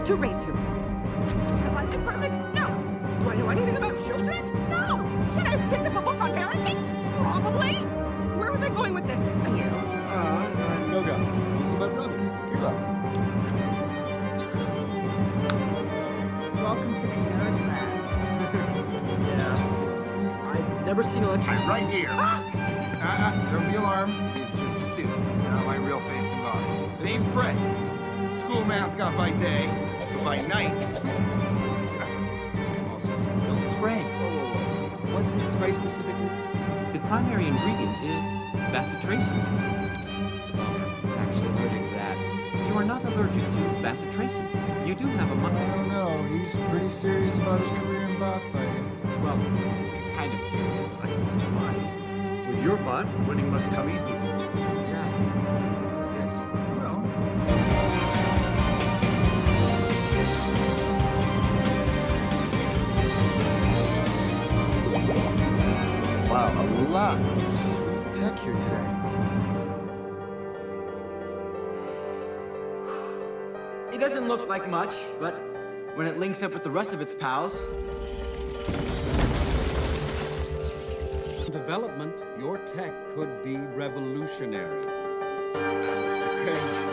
to raise you. Have I been perfect? No. Do I know anything about children? No. Should I have picked up a book on parenting? Probably. Where was I going with this? And you? Noga. This is my brother, Hiro. Welcome to the nerd lab. Yeah. I've never seen electricity. Right here. Don't be alarmed. It's just a suit. It's not my real face and body. The name's Brett. School mascot by day, but by night. I'm also Don't spray. Whoa. What's in the spray specifically? The primary ingredient is bacitracin. It's a bummer. I'm actually allergic to that. You are not allergic to bacitracin. You do have a I don't know. He's pretty serious about his career in bot fighting. Well, kind of serious. I can see why. With your bot, winning must come easy. Yeah. Yes. Well, Wow, a lot of sweet tech here today. It doesn't look like much, but when it links up with the rest of its pals, development, your tech could be revolutionary. Mr. Cage.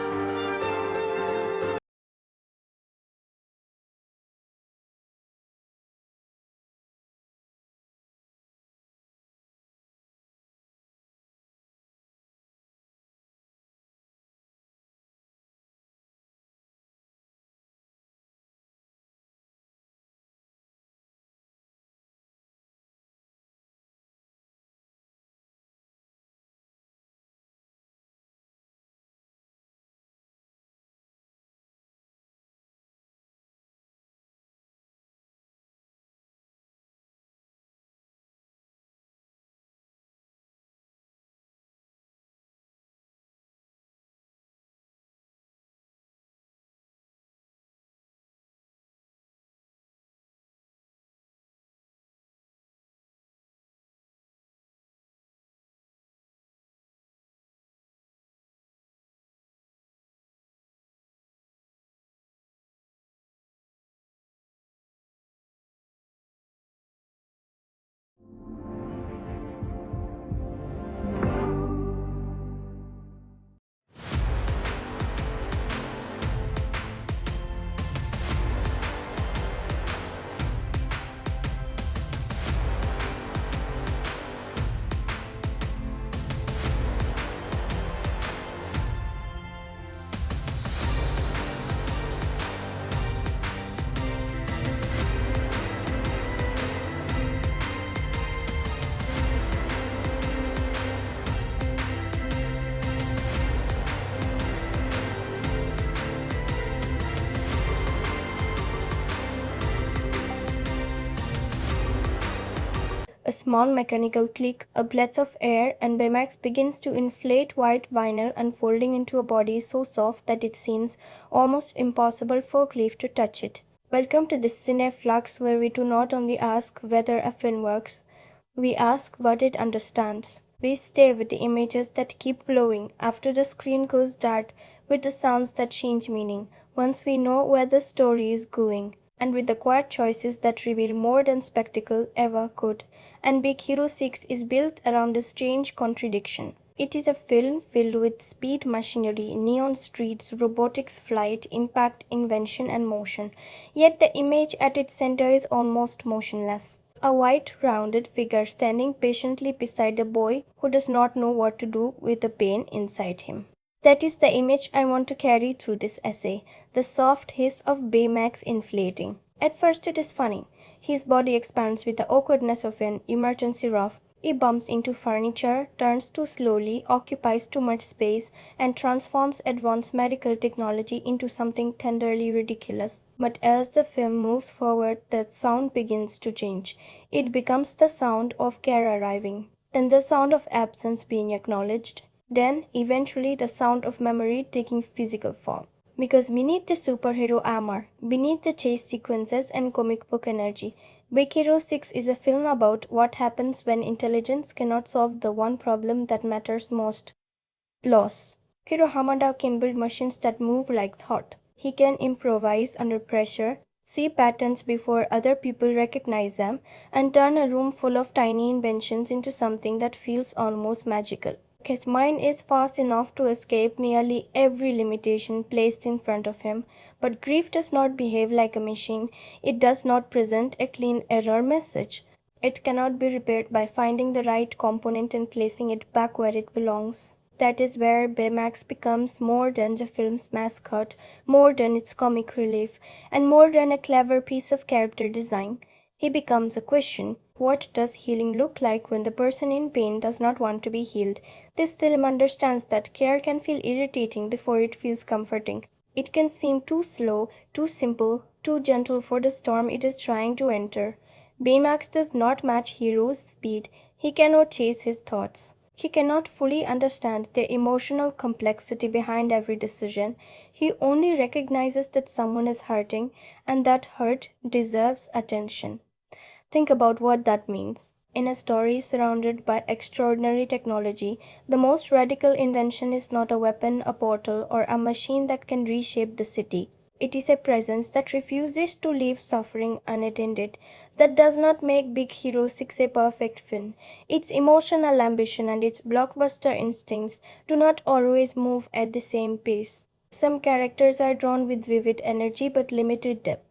A small mechanical click, a breath of air, and Baymax begins to inflate white vinyl, unfolding into a body so soft that it seems almost impossible for Cliff to touch it. Welcome to the Cine Flux, where we do not only ask whether a film works, we ask what it understands. We stay with the images that keep glowing after the screen goes dark, with the sounds that change meaning once we know where the story is going, and with the quiet choices that reveal more than spectacle ever could. And Big Hero 6 is built around a strange contradiction. It is a film filled with speed machinery, neon streets, robotics flight, impact, invention and motion. Yet the image at its center is almost motionless. A white, rounded figure standing patiently beside a boy who does not know what to do with the pain inside him. That is the image I want to carry through this essay, the soft hiss of Baymax inflating. At first it is funny. His body expands with the awkwardness of an emergency rough. He bumps into furniture, turns too slowly, occupies too much space, and transforms advanced medical technology into something tenderly ridiculous. But as the film moves forward, the sound begins to change. It becomes the sound of care arriving, then the sound of absence being acknowledged, then eventually the sound of memory taking physical form. Because beneath the superhero armor, beneath the chase sequences and comic book energy, Big Hero 6 is a film about what happens when intelligence cannot solve the one problem that matters most: loss. Hiro Hamada can build machines that move like thought. He can improvise under pressure, see patterns before other people recognize them, and turn a room full of tiny inventions into something that feels almost magical. His mind is fast enough to escape nearly every limitation placed in front of him, but grief does not behave like a machine. It does not present a clean error message. It cannot be repaired by finding the right component and placing it back where it belongs. That is where Baymax becomes more than the film's mascot, more than its comic relief, and more than a clever piece of character design. He becomes a question. What does healing look like when the person in pain does not want to be healed? This film understands that care can feel irritating before it feels comforting. It can seem too slow, too simple, too gentle for the storm it is trying to enter. Baymax does not match Hero's speed. He cannot chase his thoughts. He cannot fully understand the emotional complexity behind every decision. He only recognizes that someone is hurting, and that hurt deserves attention. Think about what that means. In a story surrounded by extraordinary technology, the most radical invention is not a weapon, a portal, or a machine that can reshape the city. It is a presence that refuses to leave suffering unattended. That does not make Big Hero 6 a perfect film. Its emotional ambition and its blockbuster instincts do not always move at the same pace. Some characters are drawn with vivid energy but limited depth.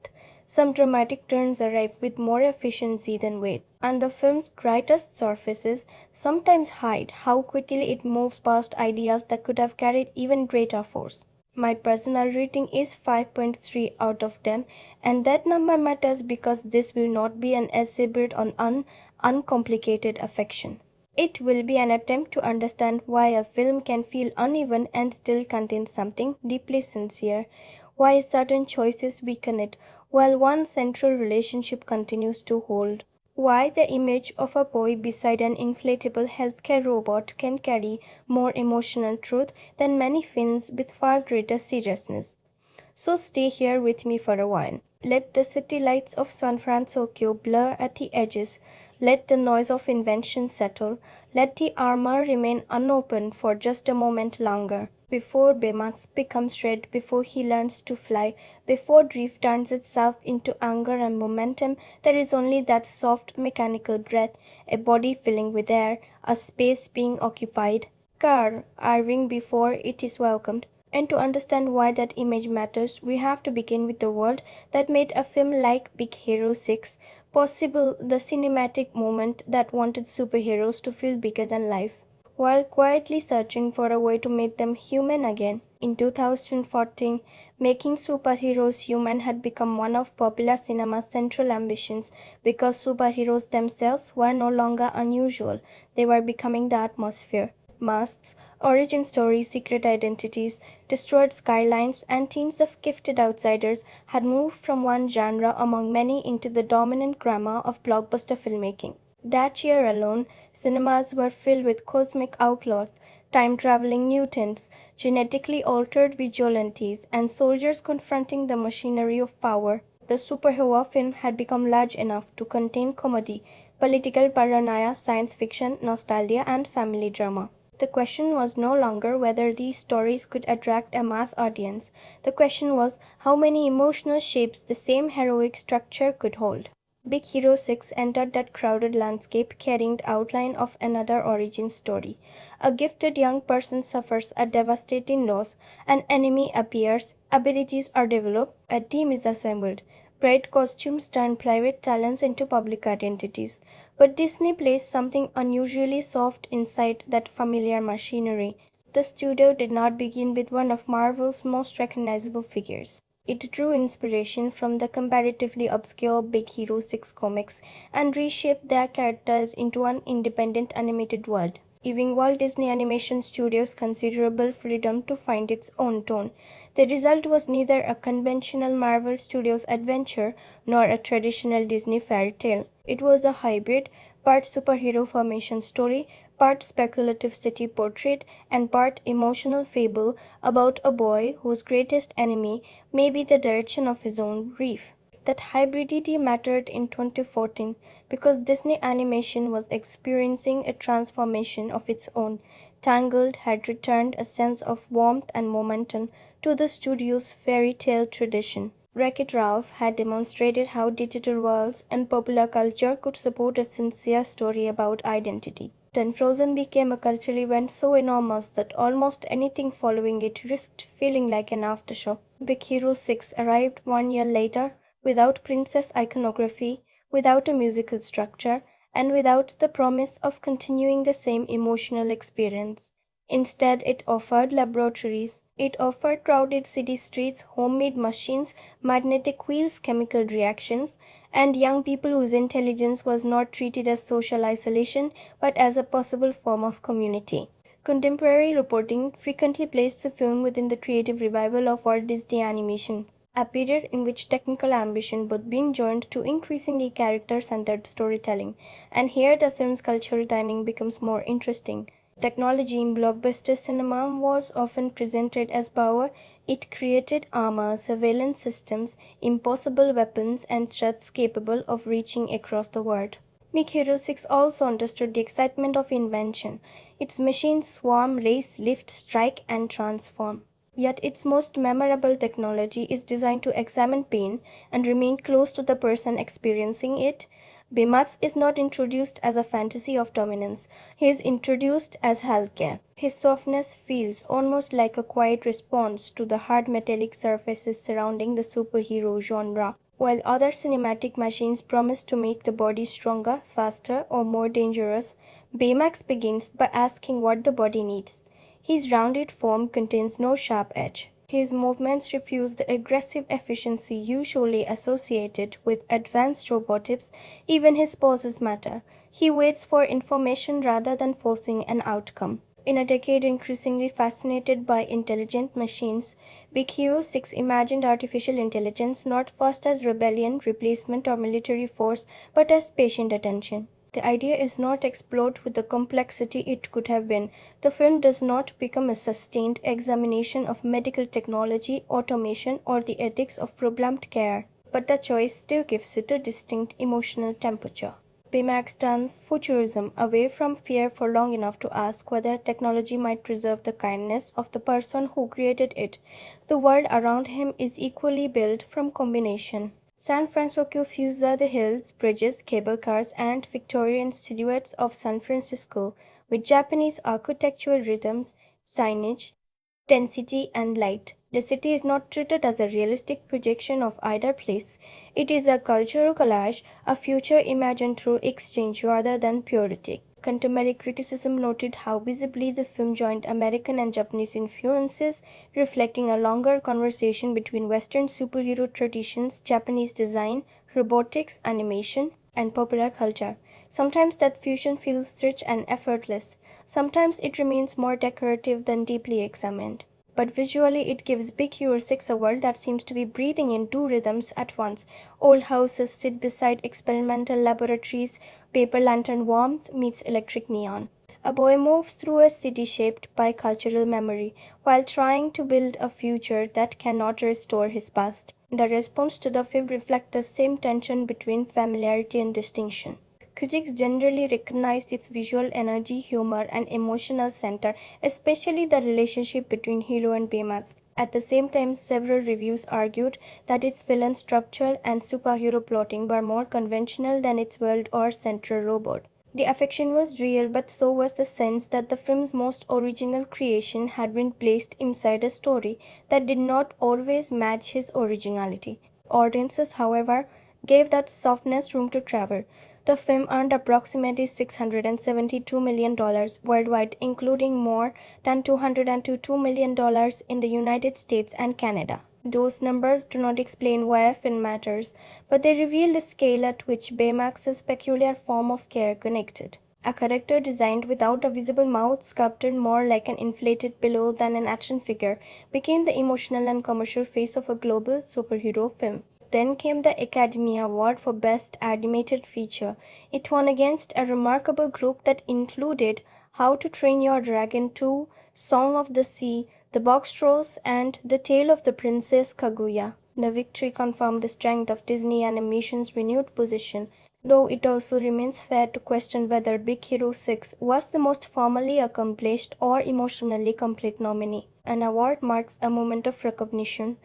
Some dramatic turns arrive with more efficiency than weight, and the film's brightest surfaces sometimes hide how quickly it moves past ideas that could have carried even greater force. My personal rating is 5.3 out of 10, and that number matters because this will not be an essay built on uncomplicated affection. It will be an attempt to understand why a film can feel uneven and still contain something deeply sincere, why certain choices weaken it, while one central relationship continues to hold. Why the image of a boy beside an inflatable healthcare robot can carry more emotional truth than many films with far greater seriousness. So stay here with me for a while. Let the city lights of San Fransokyo blur at the edges. Let the noise of invention settle. Let the armor remain unopened for just a moment longer. Before Baymax becomes red, before he learns to fly, before grief turns itself into anger and momentum, there is only that soft mechanical breath, a body filling with air, a space being occupied. Car arriving before it is welcomed. And to understand why that image matters, we have to begin with the world that made a film like Big Hero 6 possible, the cinematic moment that wanted superheroes to feel bigger than life, while quietly searching for a way to make them human again. In 2014, making superheroes human had become one of popular cinema's central ambitions because superheroes themselves were no longer unusual, they were becoming the atmosphere. Masks, origin stories, secret identities, destroyed skylines, and teens of gifted outsiders had moved from one genre among many into the dominant grammar of blockbuster filmmaking. That year alone, cinemas were filled with cosmic outlaws, time-traveling mutants, genetically altered vigilantes, and soldiers confronting the machinery of power. The superhero film had become large enough to contain comedy, political paranoia, science fiction, nostalgia, and family drama. The question was no longer whether these stories could attract a mass audience. The question was how many emotional shapes the same heroic structure could hold. Big Hero 6 entered that crowded landscape carrying the outline of another origin story. A gifted young person suffers a devastating loss, an enemy appears, abilities are developed, a team is assembled. Bright costumes turn private talents into public identities. But Disney placed something unusually soft inside that familiar machinery. the studio did not begin with one of Marvel's most recognizable figures. It drew inspiration from the comparatively obscure Big Hero 6 comics and reshaped their characters into an independent animated world, giving Walt Disney Animation Studios considerable freedom to find its own tone. The result was neither a conventional Marvel Studios adventure nor a traditional Disney fairy tale. It was a hybrid, part superhero formation story, part speculative city portrait, and part emotional fable about a boy whose greatest enemy may be the direction of his own reef. That hybridity mattered in 2014 because Disney Animation was experiencing a transformation of its own. Tangled had returned a sense of warmth and momentum to the studio's fairy tale tradition. Wreck-It Ralph had demonstrated how digital worlds and popular culture could support a sincere story about identity. Then Frozen became a cultural event so enormous that almost anything following it risked feeling like an aftershock. Big Hero 6 arrived 1 year later, without princess iconography, without a musical structure, and without the promise of continuing the same emotional experience. Instead, it offered laboratories. It offered crowded city streets, homemade machines, magnetic wheels, chemical reactions, and young people whose intelligence was not treated as social isolation but as a possible form of community. Contemporary reporting frequently placed the film within the creative revival of Walt Disney Animation, a period in which technical ambition was being joined to increasingly character-centered storytelling. And here the film's cultural timing becomes more interesting. Technology in blockbuster cinema was often presented as power. It created armor, surveillance systems, impossible weapons, and threats capable of reaching across the world. Big Hero 6 also understood the excitement of invention. Its machines swarm, race, lift, strike, and transform. Yet its most memorable technology is designed to examine pain and remain close to the person experiencing it. Baymax is not introduced as a fantasy of dominance. He is introduced as healthcare. His softness feels almost like a quiet response to the hard metallic surfaces surrounding the superhero genre. While other cinematic machines promise to make the body stronger, faster, or more dangerous, Baymax begins by asking what the body needs. His rounded form contains no sharp edge. His movements refuse the aggressive efficiency usually associated with advanced robotics. Even his poses matter. He waits for information rather than forcing an outcome. In a decade increasingly fascinated by intelligent machines, Big Hero 6 imagined artificial intelligence not first as rebellion, replacement, or military force, but as patient attention. The idea is not explored with the complexity it could have been. The film does not become a sustained examination of medical technology, automation, or the ethics of programmed care, but the choice still gives it a distinct emotional temperature. Baymax turns futurism away from fear for long enough to ask whether technology might preserve the kindness of the person who created it. The world around him is equally built from combination. San Fransokyo fuses the hills, bridges, cable cars, and Victorian silhouettes of San Francisco with Japanese architectural rhythms, signage, density, and light. The city is not treated as a realistic projection of either place. It is a cultural collage, a future imagined through exchange rather than purity. Contemporary criticism noted how visibly the film joined American and Japanese influences, reflecting a longer conversation between Western superhero traditions, Japanese design, robotics, animation, and popular culture. Sometimes that fusion feels rich and effortless. Sometimes it remains more decorative than deeply examined. But visually it gives Big Hero 6 a world that seems to be breathing in two rhythms at once. Old houses sit beside experimental laboratories, paper lantern warmth meets electric neon. A boy moves through a city shaped by cultural memory while trying to build a future that cannot restore his past. The response to the film reflects the same tension between familiarity and distinction. Critics generally recognized its visual energy, humor, and emotional center, especially the relationship between Hiro and Baymax. At the same time, several reviews argued that its villain structure and superhero plotting were more conventional than its world or central robot. The affection was real, but so was the sense that the film's most original creation had been placed inside a story that did not always match his originality. Audiences, however, gave that softness room to travel. The film earned approximately $672 million worldwide, including more than $202 million in the United States and Canada. Those numbers do not explain why a film matters, but they reveal the scale at which Baymax's peculiar form of care connected. A character designed without a visible mouth, sculpted more like an inflated pillow than an action figure, became the emotional and commercial face of a global superhero film. Then came the Academy Award for Best Animated Feature. It won against a remarkable group that included How to Train Your Dragon 2, Song of the Sea, The Box Trolls, and The Tale of the Princess Kaguya. The victory confirmed the strength of Disney Animation's renewed position, though it also remains fair to question whether Big Hero 6 was the most formally accomplished or emotionally complete nominee. An award marks a moment of recognition.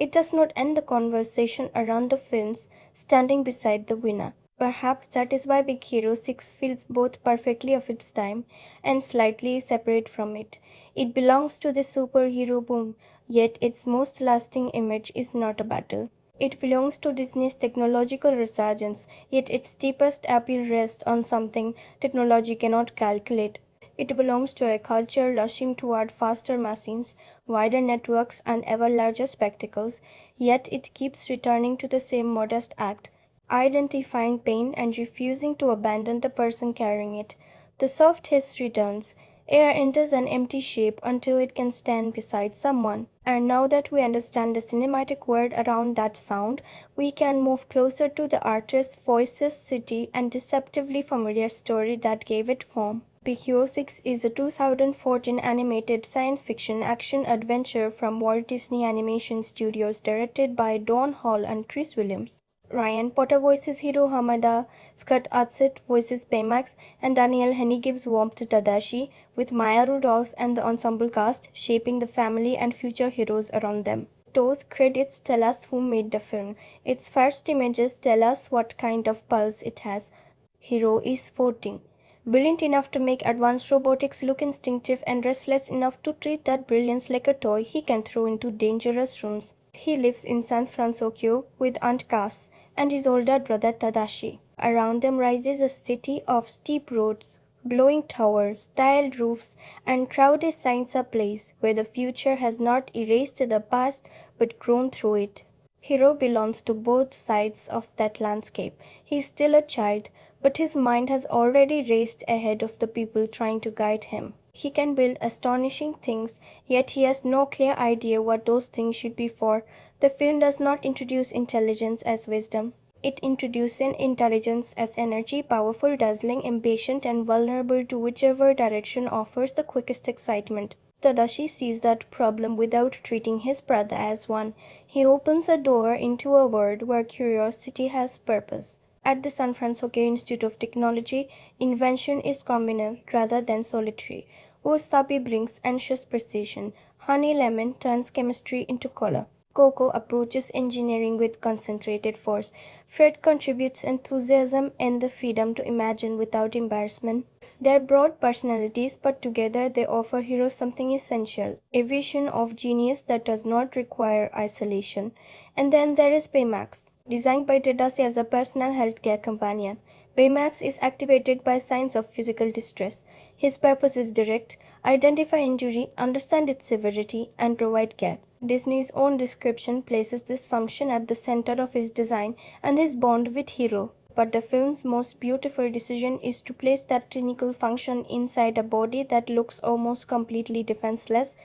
It does not end the conversation around the films standing beside the winner. Perhaps that is why Big Hero 6 feels both perfectly of its time and slightly separate from it. It belongs to the superhero boom, yet its most lasting image is not a battle. It belongs to Disney's technological resurgence, yet its deepest appeal rests on something technology cannot calculate. It belongs to a culture rushing toward faster machines, wider networks, and ever larger spectacles, yet it keeps returning to the same modest act, identifying pain and refusing to abandon the person carrying it. The soft hiss returns. Air enters an empty shape until it can stand beside someone. And now that we understand the cinematic world around that sound, we can move closer to the artist's voices, city, and deceptively familiar story that gave it form. Big Hero 6 is a 2014 animated science fiction action adventure from Walt Disney Animation Studios directed by Don Hall and Chris Williams. Ryan Potter voices Hiro Hamada, Scott Adsit voices Baymax, and Daniel Henney gives warmth to Tadashi, with Maya Rudolph and the ensemble cast shaping the family and future heroes around them. Those credits tell us who made the film. Its first images tell us what kind of pulse it has. Hiro is 14. Brilliant enough to make advanced robotics look instinctive and restless enough to treat that brilliance like a toy he can throw into dangerous rooms. He lives in San Fransokyo with Aunt Cass and his older brother Tadashi. Around them rises a city of steep roads, glowing towers, tiled roofs, and crowded signs, a place where the future has not erased the past but grown through it. Hiro belongs to both sides of that landscape. He is still a child, but his mind has already raced ahead of the people trying to guide him. He can build astonishing things, yet he has no clear idea what those things should be for. The film does not introduce intelligence as wisdom. It introduces intelligence as energy, powerful, dazzling, impatient, and vulnerable to whichever direction offers the quickest excitement. Tadashi sees that problem without treating his brother as one. He opens a door into a world where curiosity has purpose. At the San Fransokyo Institute of Technology, invention is communal rather than solitary. Wasabi brings anxious precision. Honey lemon turns chemistry into color. Coco approaches engineering with concentrated force. Fred contributes enthusiasm and the freedom to imagine without embarrassment. They are broad personalities, but together they offer Hiro something essential, a vision of genius that does not require isolation. And then there is Baymax, designed by Tadashi as a personal healthcare companion. Baymax is activated by signs of physical distress. His purpose is direct: identify injury, understand its severity, and provide care. Disney's own description places this function at the center of his design and his bond with Hiro. But the film's most beautiful decision is to place that clinical function inside a body that looks almost completely defenseless.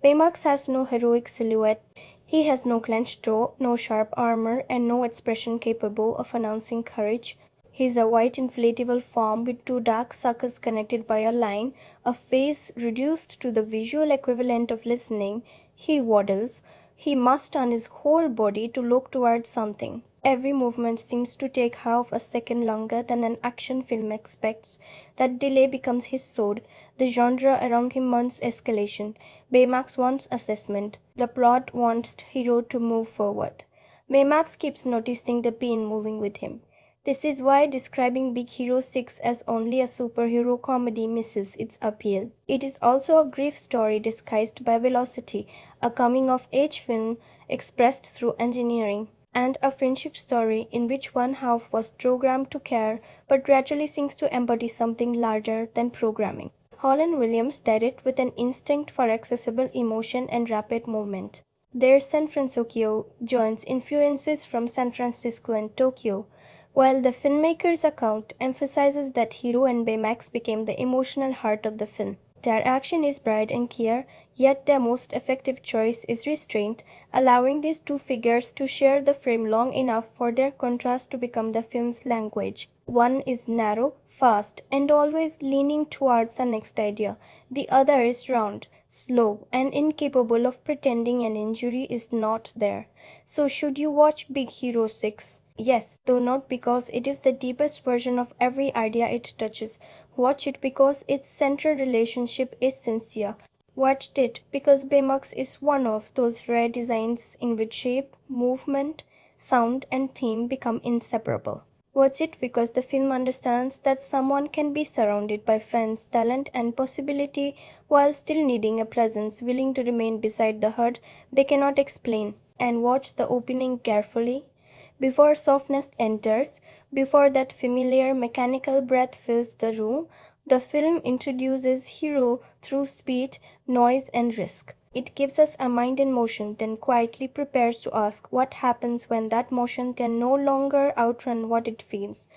Baymax has no heroic silhouette. He has no clenched jaw, no sharp armor, and no expression capable of announcing courage. He is a white inflatable form with two dark suckers connected by a line, a face reduced to the visual equivalent of listening. He waddles. He must turn his whole body to look towards something. Every movement seems to take half a second longer than an action film expects. That delay becomes his sword. The genre around him wants escalation. Baymax wants assessment. The plot wants Hiro to move forward. Baymax keeps noticing the pain moving with him. This is why describing Big Hero 6 as only a superhero comedy misses its appeal. It is also a grief story disguised by velocity, a coming-of-age film expressed through engineering. and a friendship story in which one half was programmed to care but gradually sinks to embody something larger than programming. Holland Williams did it with an instinct for accessible emotion and rapid movement. Their San Fransokyo joins influences from San Francisco and Tokyo, while the filmmaker's account emphasizes that Hiro and Baymax became the emotional heart of the film. Their action is bright and clear, yet their most effective choice is restraint, allowing these two figures to share the frame long enough for their contrast to become the film's language. One is narrow, fast, and always leaning towards the next idea. The other is round, slow, and incapable of pretending an injury is not there. So should you watch Big Hero 6? Yes, though not because it is the deepest version of every idea it touches. Watch it because its central relationship is sincere. Watched it because Baymax is one of those rare designs in which shape, movement, sound, and theme become inseparable. Watch it because the film understands that someone can be surrounded by friends, talent, and possibility while still needing a presence willing to remain beside the hurt they cannot explain. And watch the opening carefully. Before softness enters, before that familiar mechanical breath fills the room, the film introduces Hero through speed, noise, and risk. It gives us a mind in motion, then quietly prepares to ask what happens when that motion can no longer outrun what it feels.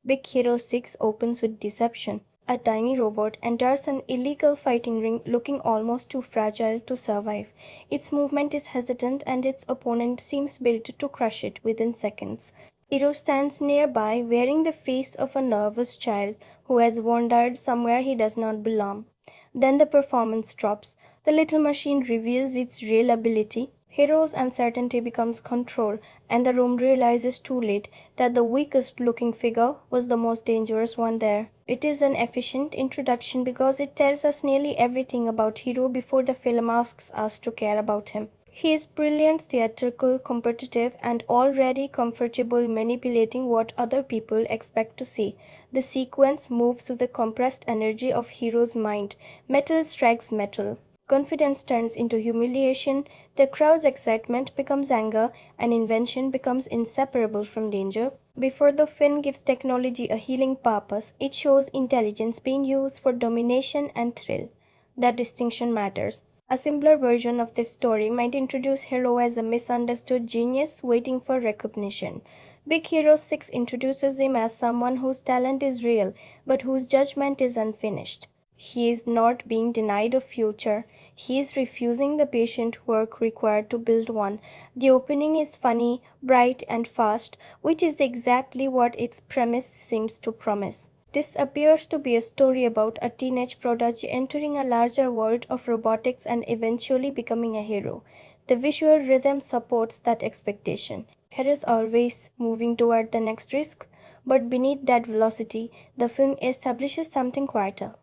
Big Hero 6 opens with deception. A tiny robot enters an illegal fighting ring looking almost too fragile to survive. Its movement is hesitant and its opponent seems built to crush it within seconds. Hiro stands nearby wearing the face of a nervous child who has wandered somewhere he does not belong. Then the performance drops. The little machine reveals its real ability. Hiro's uncertainty becomes control, and the room realizes too late that the weakest looking figure was the most dangerous one there. It is an efficient introduction because it tells us nearly everything about Hiro before the film asks us to care about him. He is brilliant, theatrical, competitive, and already comfortable manipulating what other people expect to see. The sequence moves with the compressed energy of Hiro's mind. Metal strikes metal. Confidence turns into humiliation, the crowd's excitement becomes anger, and invention becomes inseparable from danger. Before the film gives technology a healing purpose, it shows intelligence being used for domination and thrill. That distinction matters. A simpler version of this story might introduce Hero as a misunderstood genius waiting for recognition. Big Hero 6 introduces him as someone whose talent is real, but whose judgment is unfinished. He is not being denied a future, he is refusing the patient work required to build one. The opening is funny, bright, and fast, which is exactly what its premise seems to promise. This appears to be a story about a teenage prodigy entering a larger world of robotics and eventually becoming a hero. The visual rhythm supports that expectation. Hero is always moving toward the next risk, but beneath that velocity, the film establishes something quieter.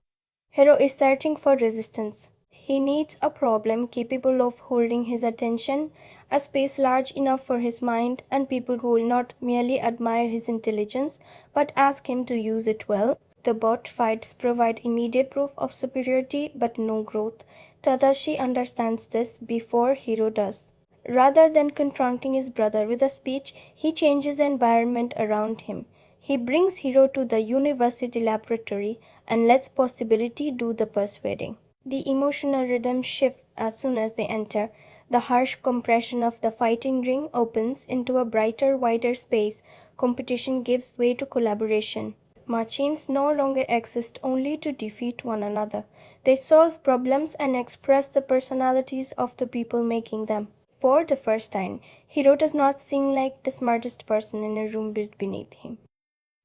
Hero is searching for resistance. He needs a problem capable of holding his attention, a space large enough for his mind, and people who will not merely admire his intelligence but ask him to use it well. The bot fights provide immediate proof of superiority but no growth. Tadashi understands this before Hiro does. Rather than confronting his brother with a speech, he changes the environment around him. He brings Hiro to the university laboratory and lets possibility do the persuading. The emotional rhythm shifts as soon as they enter. The harsh compression of the fighting ring opens into a brighter, wider space. Competition gives way to collaboration. Machines no longer exist only to defeat one another. They solve problems and express the personalities of the people making them. For the first time, Hiro does not seem like the smartest person in a room built beneath him.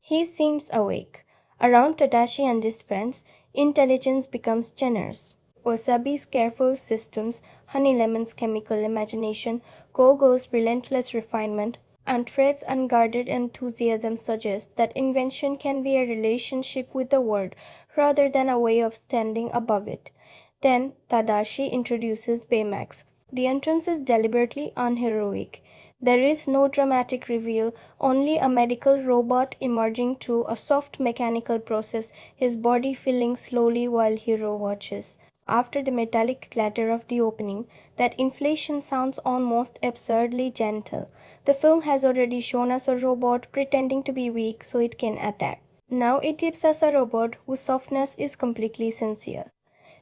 He seems awake. Around Tadashi and his friends, intelligence becomes generous. Wasabi's careful systems, Honey Lemon's chemical imagination, Gogo's relentless refinement, and Fred's unguarded enthusiasm suggest that invention can be a relationship with the world rather than a way of standing above it. Then Tadashi introduces Baymax. The entrance is deliberately unheroic. There is no dramatic reveal, only a medical robot emerging through a soft mechanical process, his body filling slowly while Hiro watches. after the metallic clatter of the opening that inflation sounds almost absurdly gentle. The film has already shown us a robot pretending to be weak so it can attack. Now it gives us a robot whose softness is completely sincere.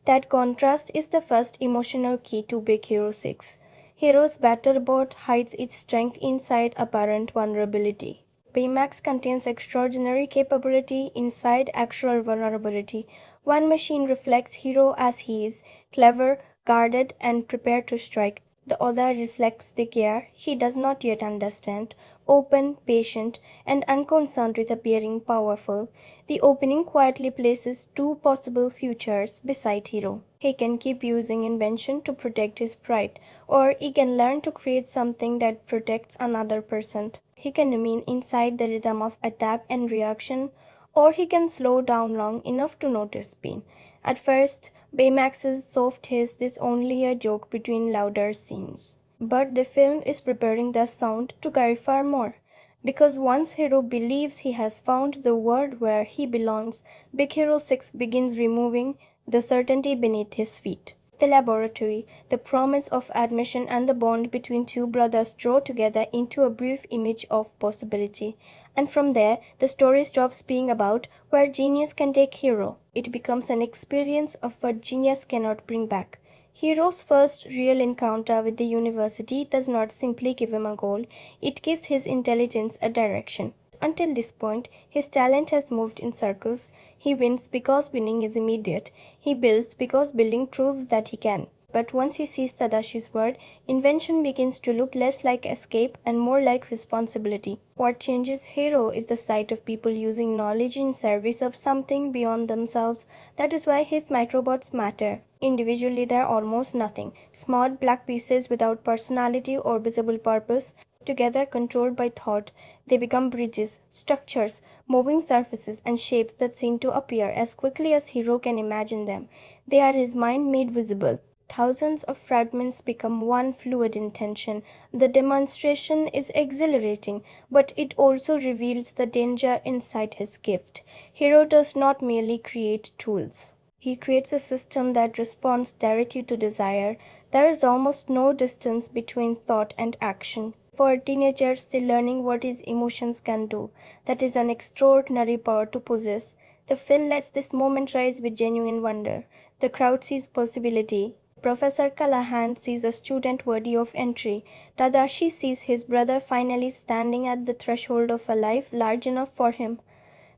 That contrast is the first emotional key to Big Hero 6. Hero's battlebot hides its strength inside apparent vulnerability. Baymax contains extraordinary capability inside actual vulnerability. One machine reflects Hero as he is, clever, guarded, and prepared to strike. The other reflects the gear he does not yet understand, open, patient, and unconcerned with appearing powerful. The opening quietly places two possible futures beside Hero. He can keep using invention to protect his pride, or he can learn to create something that protects another person. He can remain inside the rhythm of attack and reaction, or he can slow down long enough to notice pain. At first, Baymax's soft hiss is only a joke between louder scenes. But the film is preparing the sound to carry far more. Because once Hero believes he has found the world where he belongs, Big Hero 6 begins removing the certainty beneath his feet. The laboratory, the promise of admission, and the bond between two brothers draw together into a brief image of possibility. And from there, the story stops being about where genius can take Hero. It becomes an experience of what genius cannot bring back. Hero's first real encounter with the university does not simply give him a goal, it gives his intelligence a direction. Until this point, his talent has moved in circles. He wins because winning is immediate. He builds because building proves that he can. But once he sees Tadashi's word, invention begins to look less like escape and more like responsibility. What changes Hero is the sight of people using knowledge in service of something beyond themselves. That is why his microbots matter. Individually, they are almost nothing. Small black pieces without personality or visible purpose. Together, controlled by thought, they become bridges, structures, moving surfaces, and shapes that seem to appear as quickly as Hero can imagine them. They are his mind made visible. Thousands of fragments become one fluid intention. The demonstration is exhilarating, but it also reveals the danger inside his gift. Hero does not merely create tools. He creates a system that responds directly to desire. There is almost no distance between thought and action. For a teenager still learning what his emotions can do, that is an extraordinary power to possess. The film lets this moment rise with genuine wonder. The crowd sees possibility. Professor Callahan sees a student worthy of entry. Tadashi sees his brother finally standing at the threshold of a life large enough for him.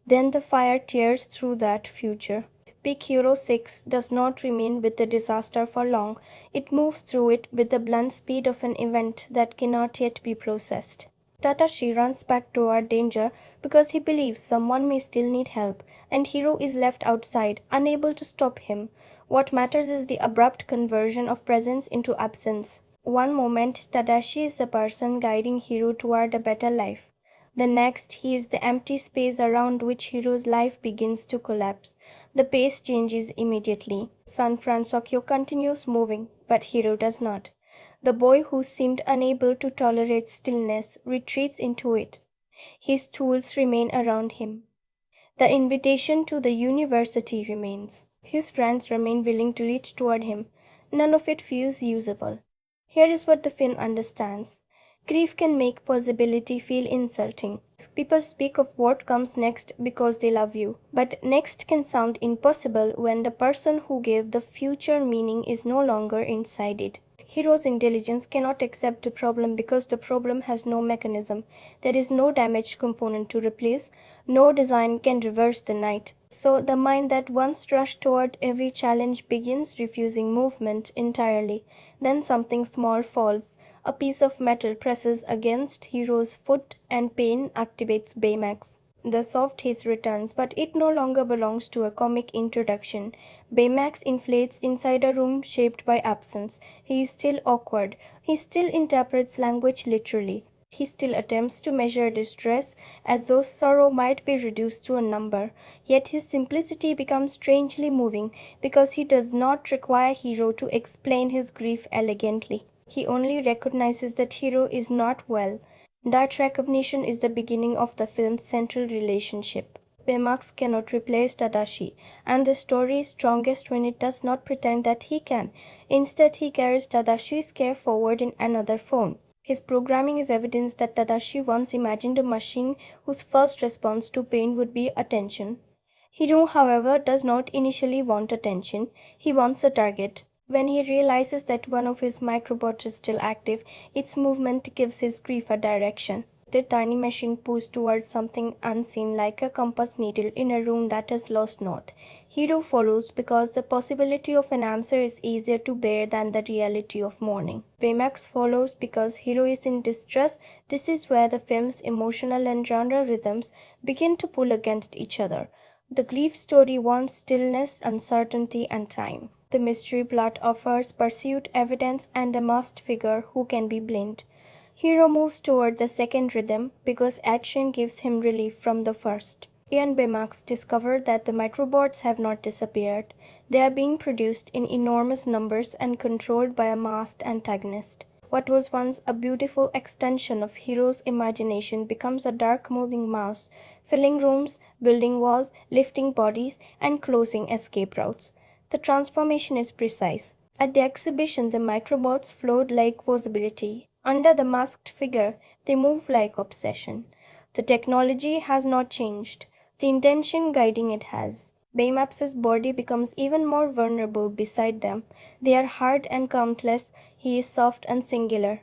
Then the fire tears through that future. Big Hero 6 does not remain with the disaster for long. It moves through it with the blunt speed of an event that cannot yet be processed. Tadashi runs back toward danger because he believes someone may still need help, and Hero is left outside, unable to stop him. What matters is the abrupt conversion of presence into absence. One moment, Tadashi is the person guiding Hero toward a better life. The next, he is the empty space around which Hiro's life begins to collapse. The pace changes immediately. San Fransokyo continues moving, but Hiro does not. The boy who seemed unable to tolerate stillness retreats into it. His tools remain around him. The invitation to the university remains. His friends remain willing to reach toward him. None of it feels usable. Here is what the film understands. Grief can make possibility feel insulting. People speak of what comes next because they love you. But next can sound impossible when the person who gave the future meaning is no longer inside it. Hero's intelligence cannot accept the problem because the problem has no mechanism. There is no damaged component to replace. No design can reverse the night. So the mind that once rushed toward every challenge begins refusing movement entirely. Then something small falls. A piece of metal presses against Hero's foot and pain activates Baymax. The soft hiss returns, but it no longer belongs to a comic introduction. Baymax inflates inside a room shaped by absence. He is still awkward. He still interprets language literally. He still attempts to measure distress as though sorrow might be reduced to a number. Yet his simplicity becomes strangely moving because he does not require Hero to explain his grief elegantly. He only recognizes that Hero is not well. That recognition is the beginning of the film's central relationship. Baymax cannot replace Tadashi, and the story is strongest when it does not pretend that he can. Instead, he carries Tadashi's care forward in another form. His programming is evidence that Tadashi once imagined a machine whose first response to pain would be attention. Hiro, however, does not initially want attention. He wants a target. When he realizes that one of his microbots is still active, its movement gives his grief a direction. The tiny machine pulls towards something unseen like a compass needle in a room that has lost north. Hiro follows because the possibility of an answer is easier to bear than the reality of mourning. Baymax follows because Hiro is in distress. This is where the film's emotional and genre rhythms begin to pull against each other. The grief story wants stillness, uncertainty, and time. The mystery plot offers pursuit, evidence, and a masked figure who can be blamed. Hiro moves toward the second rhythm because action gives him relief from the first. He and Baymax discover that the microbots have not disappeared. They are being produced in enormous numbers and controlled by a masked antagonist. What was once a beautiful extension of Hiro's imagination becomes a dark moving mouse, filling rooms, building walls, lifting bodies, and closing escape routes. The transformation is precise. At the exhibition, the microbots flowed like possibility. Under the masked figure, they move like obsession. The technology has not changed. The intention guiding it has. Baymax's body becomes even more vulnerable beside them. They are hard and countless. He is soft and singular.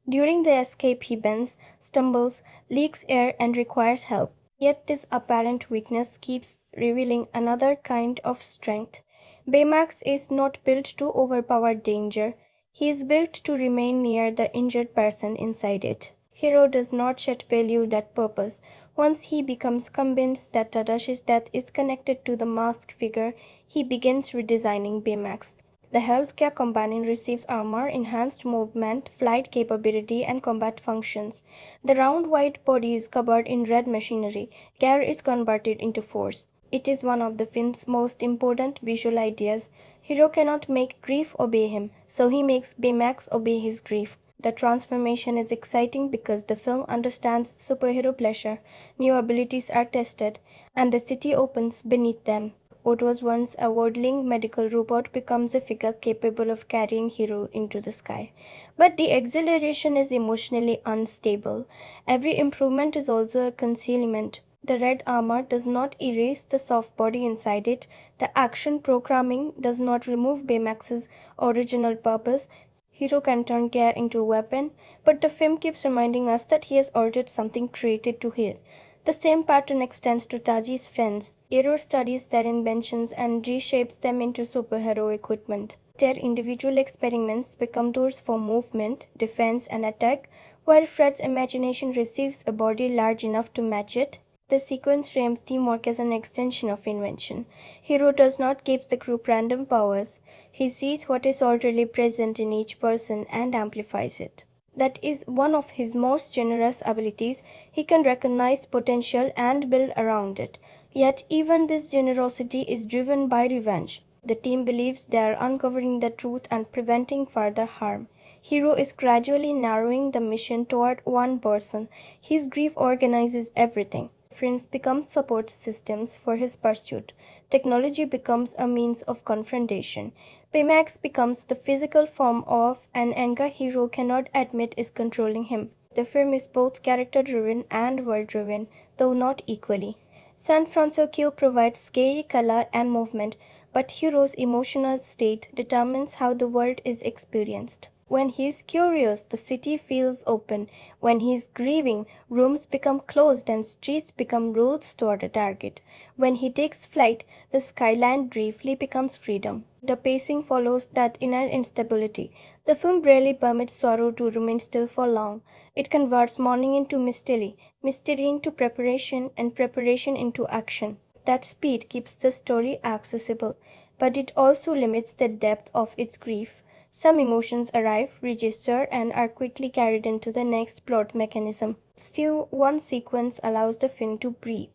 During the escape, he bends, stumbles, leaks air, and requires help. Yet this apparent weakness keeps revealing another kind of strength. Baymax is not built to overpower danger. He is built to remain near the injured person inside it. Hiro does not yet value that purpose. Once he becomes convinced that Tadashi's death is connected to the masked figure, he begins redesigning Baymax. The healthcare companion receives armor, enhanced movement, flight capability, and combat functions. The round white body is covered in red machinery. Care is converted into force. It is one of the film's most important visual ideas. Hiro cannot make grief obey him, so he makes Baymax obey his grief. The transformation is exciting because the film understands superhero pleasure. New abilities are tested, and the city opens beneath them. What was once a waddling medical robot becomes a figure capable of carrying Hiro into the sky. But the acceleration is emotionally unstable. Every improvement is also a concealment. The red armor does not erase the soft body inside it. The action programming does not remove Baymax's original purpose. Hiro can turn care into a weapon, but the film keeps reminding us that he has ordered something created to heal. The same pattern extends to Taji's friends. Hiro studies their inventions and reshapes them into superhero equipment. Their individual experiments become tools for movement, defense, and attack, while Fred's imagination receives a body large enough to match it. The sequence frames teamwork as an extension of invention. Hiro does not give the group random powers. He sees what is already present in each person and amplifies it. That is one of his most generous abilities. He can recognize potential and build around it. Yet even this generosity is driven by revenge. The team believes they are uncovering the truth and preventing further harm. Hiro is gradually narrowing the mission toward one person. His grief organizes everything. Friends become support systems for his pursuit. Technology becomes a means of confrontation. Baymax becomes the physical form of an anger Hiro cannot admit is controlling him. The film is both character-driven and world-driven, though not equally. San Fransokyo provides scale, color, and movement, but Hiro's emotional state determines how the world is experienced. When he is curious, the city feels open. When he is grieving, rooms become closed and streets become roads toward a target. When he takes flight, the skyline briefly becomes freedom. The pacing follows that inner instability. The film rarely permits sorrow to remain still for long. It converts mourning into mystery, mystery into preparation, and preparation into action. That speed keeps the story accessible, but it also limits the depth of its grief. Some emotions arrive, register, and are quickly carried into the next plot mechanism. Still, one sequence allows the film to breathe.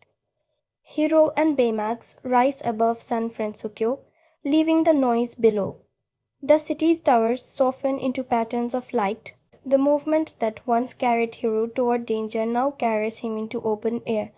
Hiro and Baymax rise above San Fransokyo, leaving the noise below. The city's towers soften into patterns of light. The movement that once carried Hiro toward danger now carries him into open air.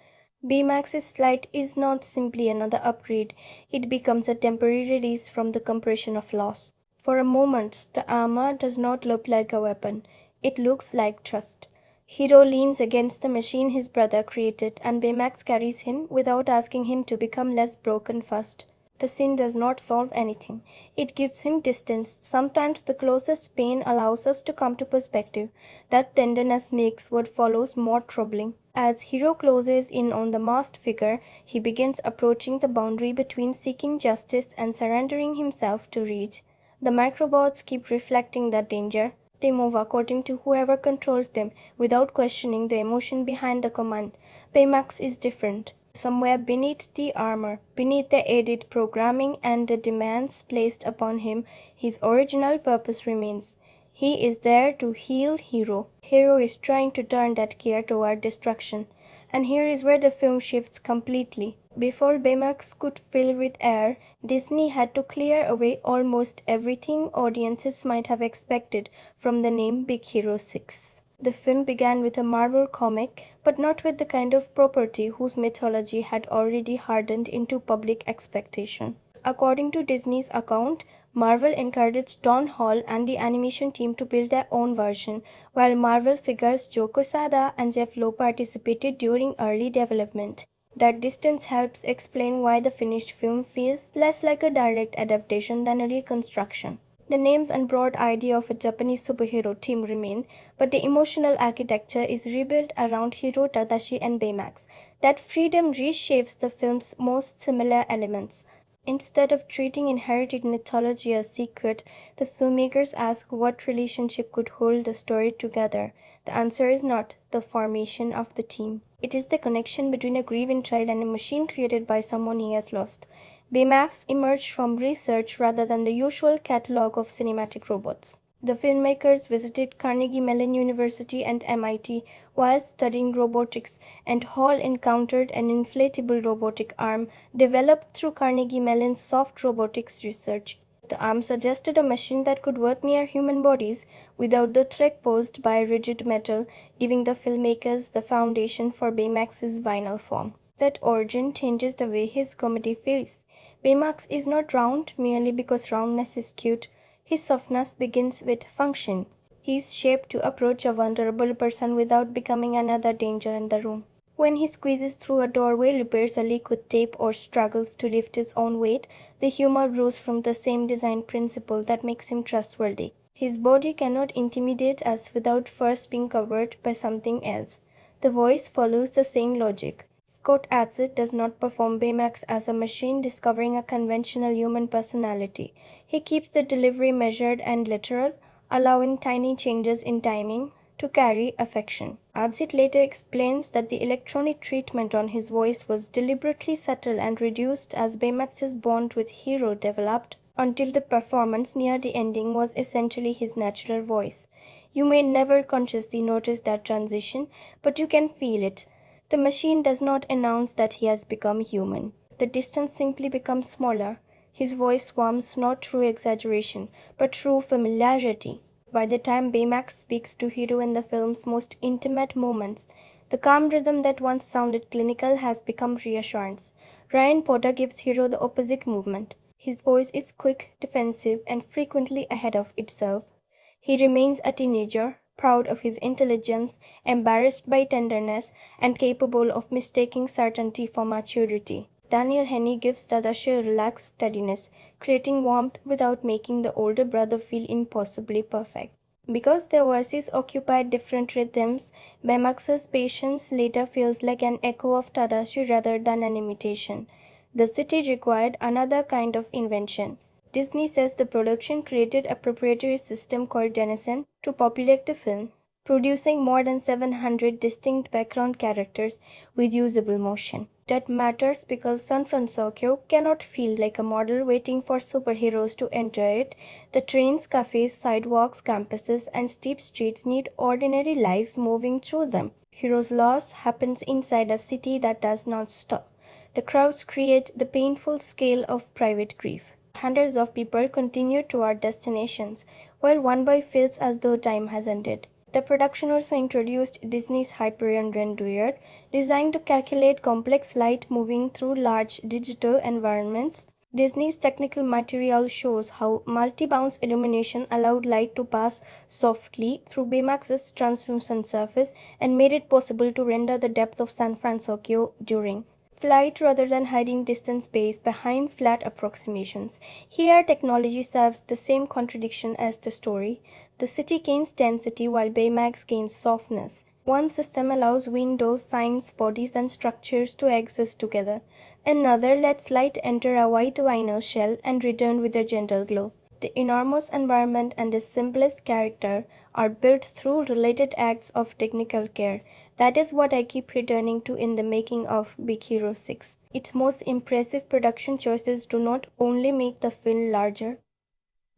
Baymax's flight is not simply another upgrade, it becomes a temporary release from the compression of loss. For a moment, the armor does not look like a weapon, it looks like trust. Hiro leans against the machine his brother created, and Baymax carries him without asking him to become less broken first. The scene does not solve anything. It gives him distance. Sometimes the closest pain allows us to come to perspective. That tenderness makes what follows more troubling. As Hiro closes in on the masked figure, he begins approaching the boundary between seeking justice and surrendering himself to rage. The microbots keep reflecting that danger. They move according to whoever controls them, without questioning the emotion behind the command. Baymax is different. Somewhere beneath the armor, beneath the added programming and the demands placed upon him, his original purpose remains. He is there to heal Hiro. Hiro is trying to turn that care toward destruction. And here is where the film shifts completely. Before Baymax could fill with air, Disney had to clear away almost everything audiences might have expected from the name Big Hero 6. The film began with a Marvel comic, but not with the kind of property whose mythology had already hardened into public expectation. According to Disney's account, Marvel encouraged Don Hall and the animation team to build their own version, while Marvel figures Joe Quesada and Jeff Lowe participated during early development. That distance helps explain why the finished film feels less like a direct adaptation than a reconstruction. The names and broad idea of a Japanese superhero team remain, but the emotional architecture is rebuilt around Hiro, Tadashi, and Baymax. That freedom reshapes the film's most similar elements. Instead of treating inherited mythology as secret, the filmmakers ask what relationship could hold the story together. The answer is not the formation of the team. It is the connection between a grieving child and a machine created by someone he has lost. Baymax emerged from research rather than the usual catalogue of cinematic robots. The filmmakers visited Carnegie Mellon University and MIT while studying robotics, and Hall encountered an inflatable robotic arm developed through Carnegie Mellon's soft robotics research. The arm suggested a machine that could work near human bodies without the threat posed by rigid metal, giving the filmmakers the foundation for Baymax's vinyl form. That origin changes the way his comedy feels. Baymax is not round merely because roundness is cute. His softness begins with function. He is shaped to approach a vulnerable person without becoming another danger in the room. When he squeezes through a doorway, repairs a leak with tape, or struggles to lift his own weight, the humor grows from the same design principle that makes him trustworthy. His body cannot intimidate us without first being covered by something else. The voice follows the same logic. Scott Adsit does not perform Baymax as a machine discovering a conventional human personality. He keeps the delivery measured and literal, allowing tiny changes in timing to carry affection. Adsit later explains that the electronic treatment on his voice was deliberately subtle and reduced as Baymax's bond with Hiro developed until the performance near the ending was essentially his natural voice. You may never consciously notice that transition, but you can feel it. The machine does not announce that he has become human. The distance simply becomes smaller. His voice warms not through exaggeration, but through familiarity. By the time Baymax speaks to Hiro in the film's most intimate moments, the calm rhythm that once sounded clinical has become reassurance. Ryan Potter gives Hiro the opposite movement. His voice is quick, defensive, and frequently ahead of itself. He remains a teenager, proud of his intelligence, embarrassed by tenderness, and capable of mistaking certainty for maturity. Daniel Henney gives Tadashi a relaxed steadiness, creating warmth without making the older brother feel impossibly perfect. Because their voices occupy different rhythms, Baymax's patience later feels like an echo of Tadashi rather than an imitation. The city required another kind of invention. Disney says the production created a proprietary system called Denizen to populate the film, producing more than 700 distinct background characters with usable motion. That matters because San Fransokyo cannot feel like a model waiting for superheroes to enter it. The trains, cafes, sidewalks, campuses, and steep streets need ordinary lives moving through them. Hero's loss happens inside a city that does not stop. The crowds create the painful scale of private grief. Hundreds of people continue toward destinations, while one boy feels as though time has ended. The production also introduced Disney's Hyperion renderer, designed to calculate complex light moving through large digital environments. Disney's technical material shows how multi-bounce illumination allowed light to pass softly through Baymax's translucent surface and made it possible to render the depth of San Fransokyo during flight rather than hiding distant space behind flat approximations. Here, technology serves the same contradiction as the story. The city gains density while Baymax gains softness. One system allows windows, signs, bodies, and structures to exist together. Another lets light enter a white vinyl shell and return with a gentle glow. The enormous environment and the simplest character are built through related acts of technical care. That is what I keep returning to in the making of Big Hero 6. Its most impressive production choices do not only make the film larger,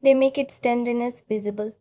they make its tenderness visible.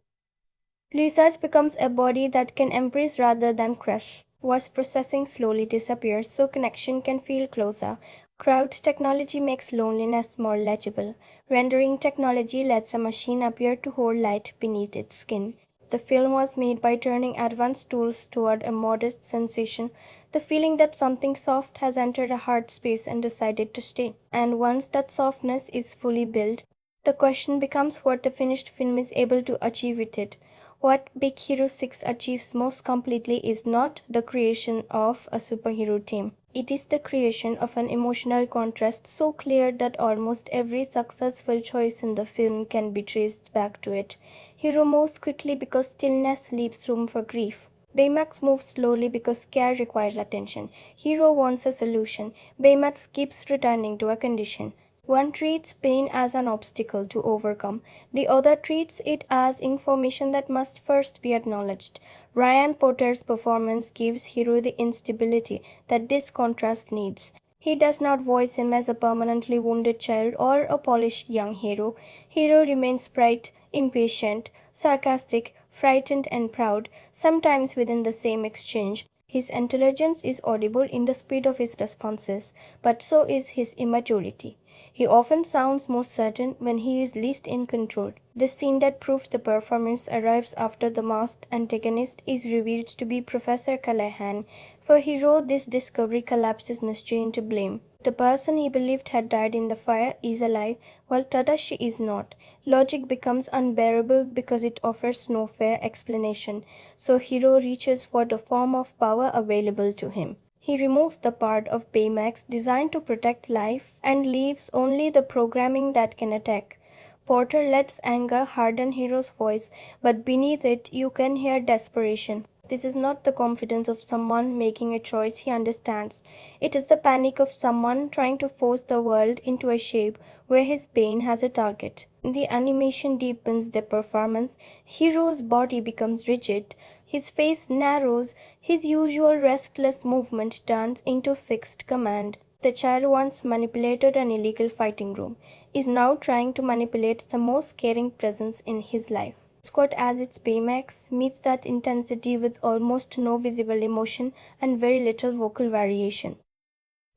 Research becomes a body that can embrace rather than crush. Voice processing slowly disappears so connection can feel closer. Crowd technology makes loneliness more legible. Rendering technology lets a machine appear to hold light beneath its skin. The film was made by turning advanced tools toward a modest sensation, the feeling that something soft has entered a hard space and decided to stay. And once that softness is fully built, the question becomes what the finished film is able to achieve with it. What Big Hero 6 achieves most completely is not the creation of a superhero team. It is the creation of an emotional contrast so clear that almost every successful choice in the film can be traced back to it. Hero moves quickly because stillness leaves room for grief. Baymax moves slowly because care requires attention. Hero wants a solution. Baymax keeps returning to a condition. One treats pain as an obstacle to overcome. The other treats it as information that must first be acknowledged. Ryan Porter's performance gives Hero the instability that this contrast needs. He does not voice him as a permanently wounded child or a polished young hero. Hero remains bright, impatient, sarcastic, frightened, and proud, sometimes within the same exchange. His intelligence is audible in the speed of his responses, but so is his immaturity. He often sounds most certain when he is least in control. The scene that proves the performance arrives after the masked antagonist is revealed to be Professor Callahan. For Hero, this discovery collapses mystery into blame. The person he believed had died in the fire is alive, while Tadashi is not. Logic becomes unbearable because it offers no fair explanation, so Hiro reaches for the form of power available to him. He removes the part of Baymax designed to protect life and leaves only the programming that can attack. Porter lets anger harden Hero's voice, but beneath it you can hear desperation. This is not the confidence of someone making a choice he understands. It is the panic of someone trying to force the world into a shape where his pain has a target. The animation deepens the performance. Hero's body becomes rigid. His face narrows. His usual restless movement turns into fixed command. The child once manipulated an illegal fighting room is now trying to manipulate the most caring presence in his life. Scott as its Baymax meets that intensity with almost no visible emotion and very little vocal variation.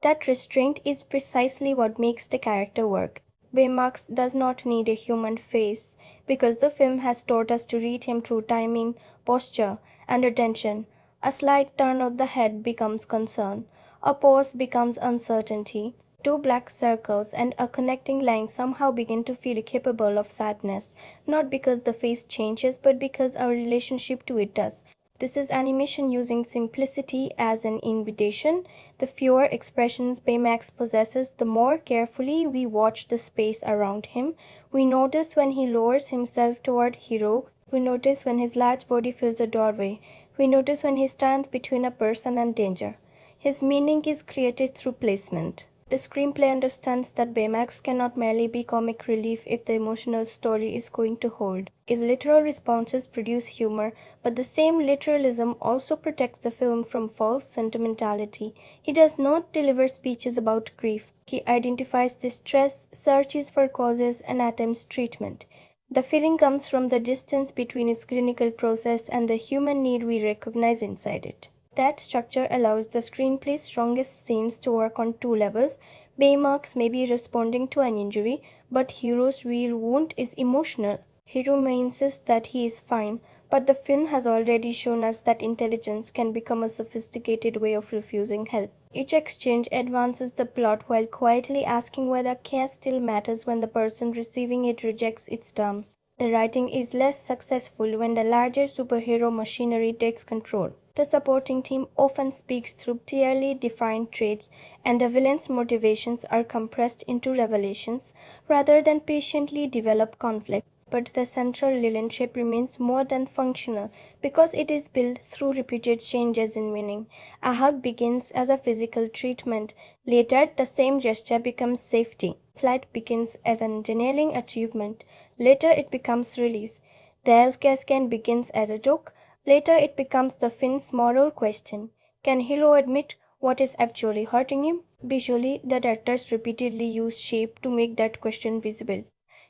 That restraint is precisely what makes the character work. Baymax does not need a human face because the film has taught us to read him through timing, posture, and attention. A slight turn of the head becomes concern. A pause becomes uncertainty. Two black circles and a connecting line somehow begin to feel capable of sadness, not because the face changes, but because our relationship to it does. This is animation using simplicity as an invitation. The fewer expressions Baymax possesses, the more carefully we watch the space around him. We notice when he lowers himself toward Hero. We notice when his large body fills the doorway. We notice when he stands between a person and danger. His meaning is created through placement. The screenplay understands that Baymax cannot merely be comic relief if the emotional story is going to hold. His literal responses produce humor, but the same literalism also protects the film from false sentimentality. He does not deliver speeches about grief. He identifies distress, searches for causes, and attempts treatment. The feeling comes from the distance between his clinical process and the human need we recognize inside it. That structure allows the screenplay's strongest scenes to work on two levels. Baymax may be responding to an injury, but Hero's real wound is emotional. Hiro may insist that he is fine, but the film has already shown us that intelligence can become a sophisticated way of refusing help. Each exchange advances the plot while quietly asking whether care still matters when the person receiving it rejects its terms. The writing is less successful when the larger superhero machinery takes control. The supporting team often speaks through clearly defined traits, and the villain's motivations are compressed into revelations rather than patiently developed conflict. But the central relationship remains more than functional because it is built through repeated changes in meaning. A hug begins as a physical treatment. Later, the same gesture becomes safety. Flight begins as an engineering achievement. Later, it becomes release. The healthcare scan begins as a joke. Later, it becomes the film's moral question. Can Hiro admit what is actually hurting him? Visually, the directors repeatedly use shape to make that question visible.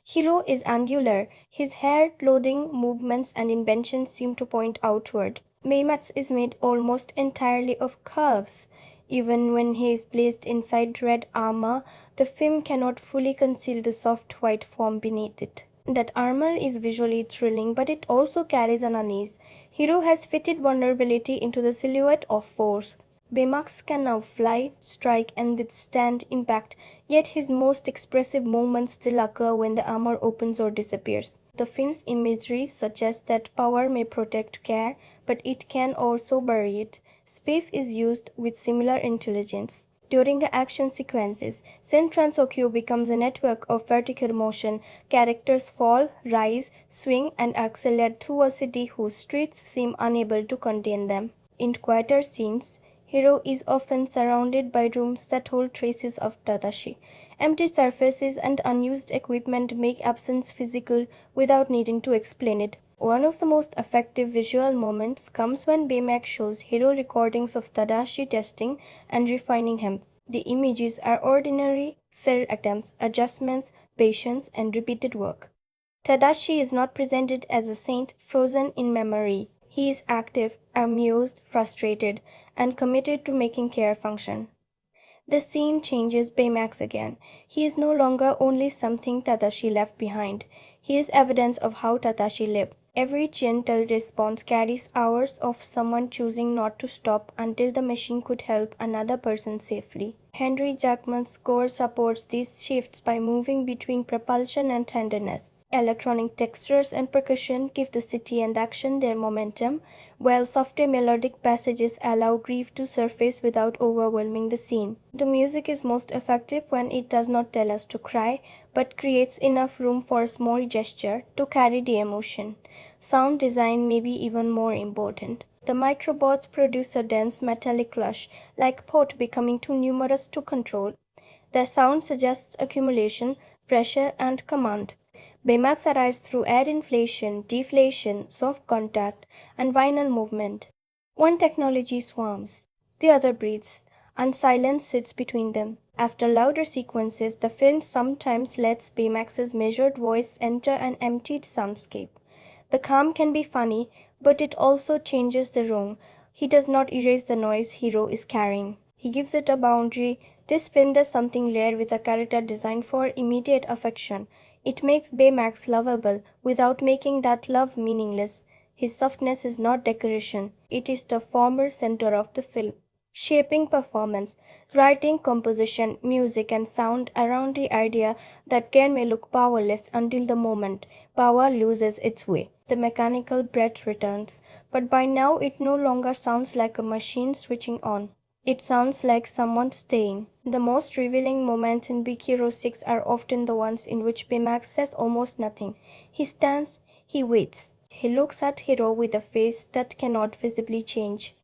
Hiro is angular. His hair, clothing, movements, and inventions seem to point outward. Baymax is made almost entirely of curves. Even when he is placed inside red armor, the film cannot fully conceal the soft white form beneath it. That armor is visually thrilling, but it also carries an unease. Hiro has fitted vulnerability into the silhouette of force. Baymax can now fly, strike, and withstand impact, yet his most expressive moments still occur when the armor opens or disappears. The film's imagery suggests that power may protect care, but it can also bury it. Space is used with similar intelligence. During the action sequences, San Fransokyo becomes a network of vertical motion. Characters fall, rise, swing, and accelerate through a city whose streets seem unable to contain them. In quieter scenes, Hiro is often surrounded by rooms that hold traces of Tadashi. Empty surfaces and unused equipment make absence physical without needing to explain it. One of the most effective visual moments comes when Baymax shows Hiro recordings of Tadashi testing and refining him. The images are ordinary, failed attempts, adjustments, patience, and repeated work. Tadashi is not presented as a saint frozen in memory. He is active, amused, frustrated, and committed to making care function. The scene changes Baymax again. He is no longer only something Tadashi left behind. He is evidence of how Tadashi lived. Every gentle response carries hours of someone choosing not to stop until the machine could help another person safely. Henry Jackman's score supports these shifts by moving between propulsion and tenderness. Electronic textures and percussion give the city and action their momentum, while softer melodic passages allow grief to surface without overwhelming the scene. The music is most effective when it does not tell us to cry, but creates enough room for a small gesture to carry the emotion. Sound design may be even more important. The microbots produce a dense metallic rush, like pot becoming too numerous to control. Their sound suggests accumulation, pressure, and command. Baymax arrives through air inflation, deflation, soft contact, and vinyl movement. One technology swarms, the other breathes, and silence sits between them. After louder sequences, the film sometimes lets Baymax's measured voice enter an emptied soundscape. The calm can be funny, but it also changes the room. He does not erase the noise Hiro is carrying. He gives it a boundary. This film does something rare with a character designed for immediate affection. It makes Baymax lovable without making that love meaningless. His softness is not decoration, it is the former center of the film, shaping performance, writing, composition, music, and sound around the idea that care may look powerless until the moment power loses its way. The mechanical breath returns, but by now it no longer sounds like a machine switching on. It sounds like someone staying. The most revealing moments in Big Hero 6 are often the ones in which Baymax says almost nothing. He stands, he waits. He looks at Hiro with a face that cannot visibly change.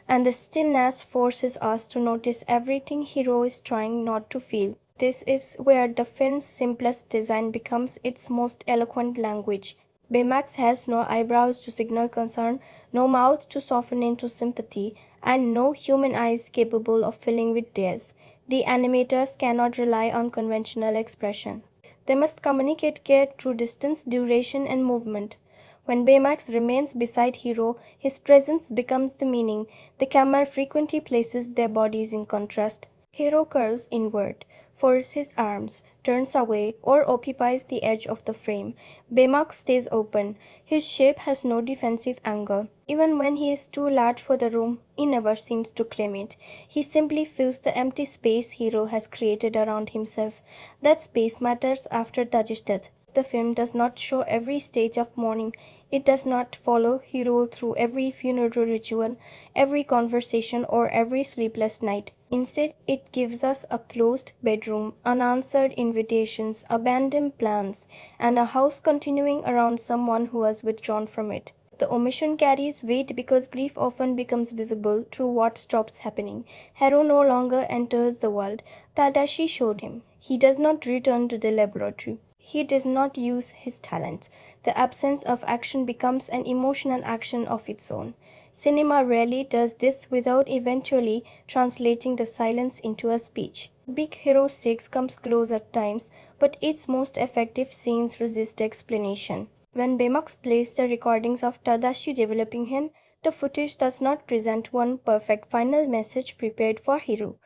And the stillness forces us to notice everything Hiro is trying not to feel. This is where the film's simplest design becomes its most eloquent language. Baymax has no eyebrows to signal concern, no mouth to soften into sympathy, and no human eyes capable of filling with tears. The animators cannot rely on conventional expression. They must communicate care through distance, duration, and movement. When Baymax remains beside Hiro, his presence becomes the meaning. The camera frequently places their bodies in contrast. Hiro curves inward, folds his arms, turns away, or occupies the edge of the frame. Baymax stays open. His shape has no defensive angle. Even when he is too large for the room, he never seems to claim it. He simply fills the empty space Hiro has created around himself. That space matters after Taji's death. The film does not show every stage of mourning. It does not follow Hiro through every funeral ritual, every conversation, or every sleepless night. Instead, it gives us a closed bedroom, unanswered invitations, abandoned plans, and a house continuing around someone who has withdrawn from it. The omission carries weight because grief often becomes visible through what stops happening. Hiro no longer enters the world Tadashi showed him. He does not return to the laboratory. He does not use his talent. The absence of action becomes an emotional action of its own. Cinema rarely does this without eventually translating the silence into a speech. Big Hero 6 comes close at times, but its most effective scenes resist explanation. When Baymax plays the recordings of Tadashi developing him, the footage does not present one perfect final message prepared for Hiro.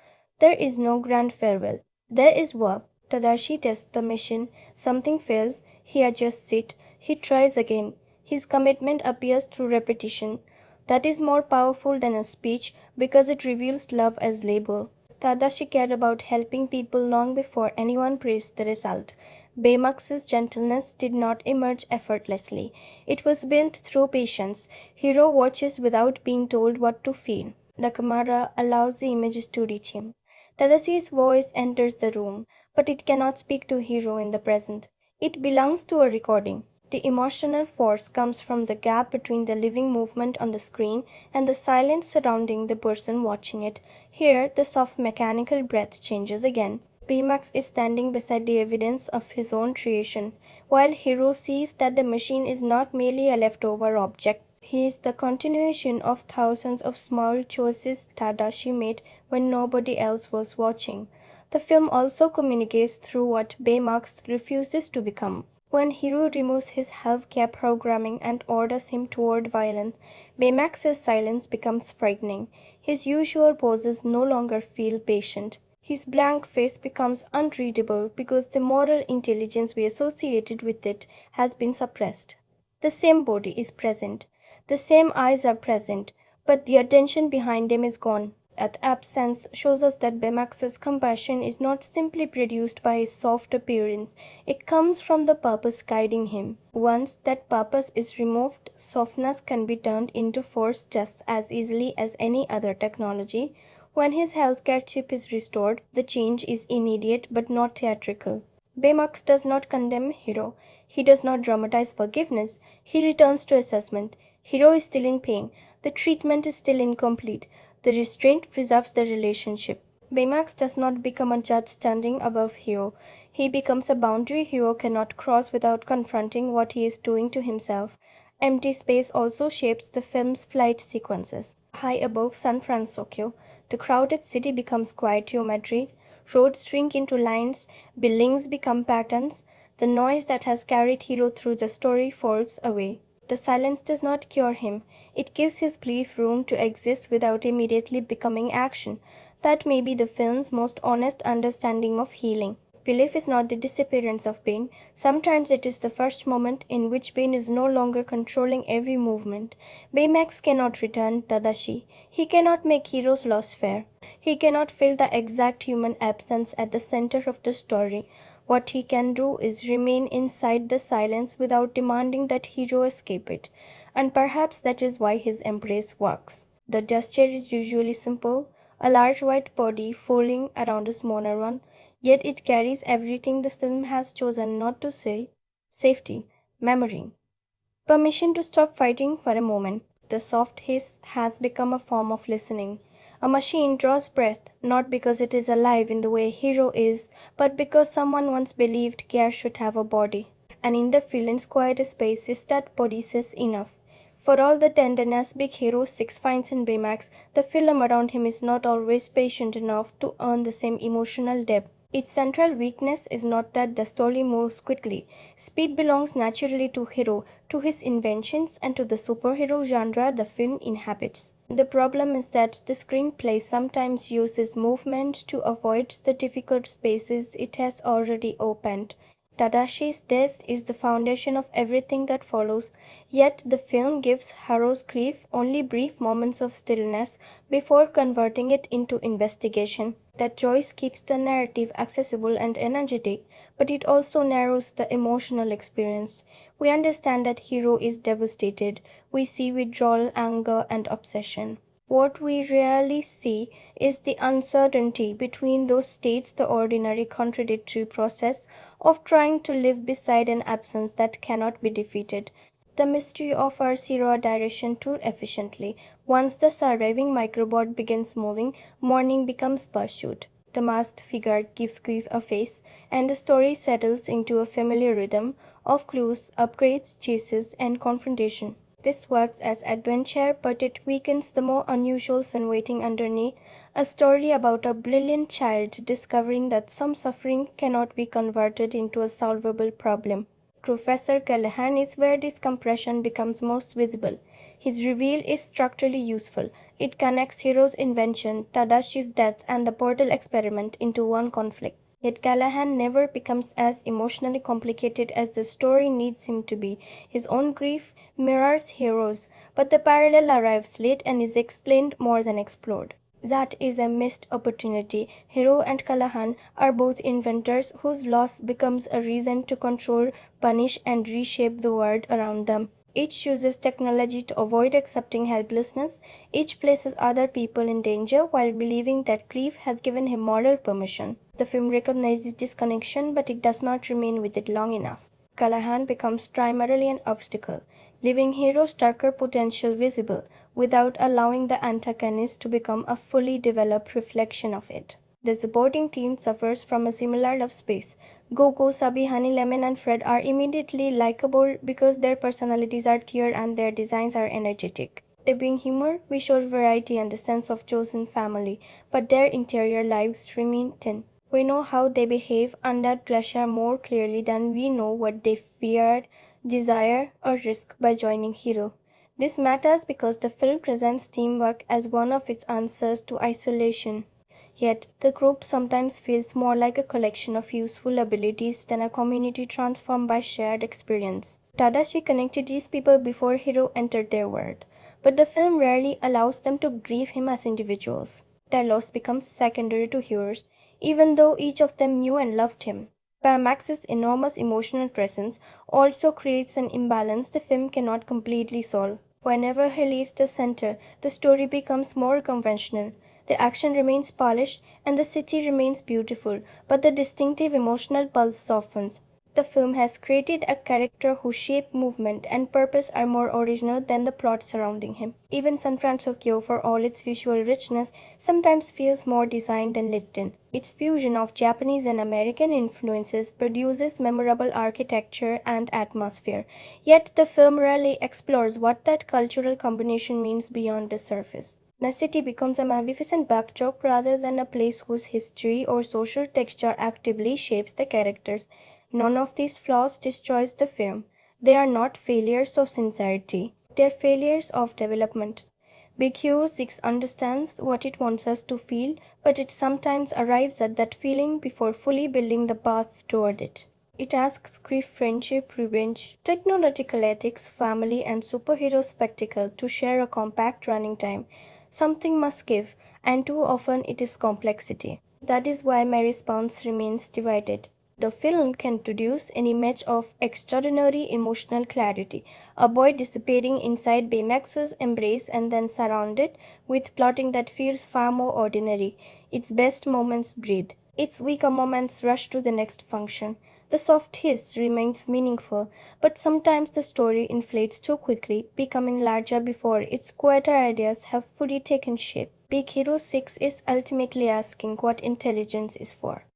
There is no grand farewell. There is work. Tadashi tests the machine, something fails, he adjusts it, he tries again. His commitment appears through repetition. That is more powerful than a speech because it reveals love as labor. Tadashi cared about helping people long before anyone praised the result. Baymax's gentleness did not emerge effortlessly. It was built through patience. Hiro watches without being told what to feel. The camera allows the images to reach him. Tadashi's voice enters the room, but it cannot speak to Hiro in the present. It belongs to a recording. The emotional force comes from the gap between the living movement on the screen and the silence surrounding the person watching it. Here, the soft mechanical breath changes again. Baymax is standing beside the evidence of his own creation, while Hiro sees that the machine is not merely a leftover object. He is the continuation of thousands of small choices Tadashi made when nobody else was watching. The film also communicates through what Baymax refuses to become. When Hiro removes his half-cap programming and orders him toward violence, Baymax's silence becomes frightening. His usual poses no longer feel patient. His blank face becomes unreadable because the moral intelligence we associated with it has been suppressed. The same body is present. The same eyes are present, but the attention behind them is gone. That absence shows us that Baymax's compassion is not simply produced by his soft appearance, it comes from the purpose guiding him. Once that purpose is removed, softness can be turned into force just as easily as any other technology. When his healthcare chip is restored, the change is immediate but not theatrical. Baymax does not condemn Hiro. He does not dramatize forgiveness. He returns to assessment. Hiro is still in pain. The treatment is still incomplete. The restraint preserves the relationship. Baymax does not become a judge standing above Hiro. He becomes a boundary Hiro cannot cross without confronting what he is doing to himself. Empty space also shapes the film's flight sequences. High above San Fransokyo, the crowded city becomes quiet geometry. Roads shrink into lines, buildings become patterns. The noise that has carried Hiro through the story falls away. The silence does not cure him. It gives his grief room to exist without immediately becoming action. That may be the film's most honest understanding of healing. Relief is not the disappearance of pain. Sometimes it is the first moment in which pain is no longer controlling every movement. Baymax cannot return Tadashi. He cannot make Hiro's loss fair. He cannot fill the exact human absence at the center of the story. What he can do is remain inside the silence without demanding that Hiro escape it. And perhaps that is why his embrace works. The gesture is usually simple, a large white body folding around a smaller one, yet it carries everything the film has chosen not to say: safety, memory, permission to stop fighting for a moment. The soft hiss has become a form of listening. A machine draws breath, not because it is alive in the way Hiro is, but because someone once believed care should have a body. And in the film's quiet spaces, that body says enough. For all the tenderness Big Hero 6 finds in Baymax, the film around him is not always patient enough to earn the same emotional depth. Its central weakness is not that the story moves quickly. Speed belongs naturally to Hiro, to his inventions, and to the superhero genre the film inhabits. The problem is that the screenplay sometimes uses movement to avoid the difficult spaces it has already opened. Tadashi's death is the foundation of everything that follows, yet the film gives Haru's grief only brief moments of stillness before converting it into investigation. That choice keeps the narrative accessible and energetic, but it also narrows the emotional experience. We understand that Hiro is devastated. We see withdrawal, anger, and obsession. What we rarely see is the uncertainty between those states, the ordinary contradictory process of trying to live beside an absence that cannot be defeated. The mystery offers Zero direction too efficiently. Once the surviving microbot begins moving, mourning becomes pursuit. The masked figure gives grief a face, and the story settles into a familiar rhythm of clues, upgrades, chases, and confrontation. This works as adventure, but it weakens the more unusual fun waiting underneath, a story about a brilliant child discovering that some suffering cannot be converted into a solvable problem. Professor Callahan is where this compression becomes most visible. His reveal is structurally useful. It connects Hiro's invention, Tadashi's death, and the portal experiment into one conflict. Yet Callahan never becomes as emotionally complicated as the story needs him to be. His own grief mirrors Hiro's, but the parallel arrives late and is explained more than explored. That is a missed opportunity. Hiro and Callahan are both inventors whose loss becomes a reason to control, punish, and reshape the world around them. Each uses technology to avoid accepting helplessness. Each places other people in danger while believing that grief has given him moral permission. The film recognizes this connection, but it does not remain with it long enough. Callahan becomes primarily an obstacle, leaving Hiro's darker potential visible, without allowing the antagonist to become a fully developed reflection of it. The supporting team suffers from a similar love space. Gogo, Sabi, Honey Lemon, and Fred are immediately likable because their personalities are clear and their designs are energetic. They bring humor, visual variety, and a sense of chosen family, but their interior lives remain thin. We know how they behave under pressure more clearly than we know what they feared, desire, or risk by joining Hiro. This matters because the film presents teamwork as one of its answers to isolation. Yet, the group sometimes feels more like a collection of useful abilities than a community transformed by shared experience. Tadashi connected these people before Hiro entered their world, but the film rarely allows them to grieve him as individuals. Their loss becomes secondary to Hiro's, even though each of them knew and loved him. Baymax's enormous emotional presence also creates an imbalance the film cannot completely solve. Whenever he leaves the center, the story becomes more conventional. The action remains polished and the city remains beautiful, but the distinctive emotional pulse softens. The film has created a character whose shape, movement, and purpose are more original than the plot surrounding him. Even San Fransokyo, for all its visual richness, sometimes feels more designed than lived in. Its fusion of Japanese and American influences produces memorable architecture and atmosphere, yet the film rarely explores what that cultural combination means beyond the surface. The city becomes a magnificent backdrop rather than a place whose history or social texture actively shapes the characters. None of these flaws destroys the film. They are not failures of sincerity. They are failures of development. Big Hero 6 understands what it wants us to feel, but it sometimes arrives at that feeling before fully building the path toward it. It asks grief, friendship, revenge, technological ethics, family, and superhero spectacle to share a compact running time. Something must give, and too often it is complexity. That is why my response remains divided. The film can produce an image of extraordinary emotional clarity, a boy dissipating inside Baymax's embrace and then surrounded with plotting that feels far more ordinary. Its best moments breathe. Its weaker moments rush to the next function. The soft hiss remains meaningful, but sometimes the story inflates too quickly, becoming larger before its quieter ideas have fully taken shape. Big Hero 6 is ultimately asking what intelligence is for.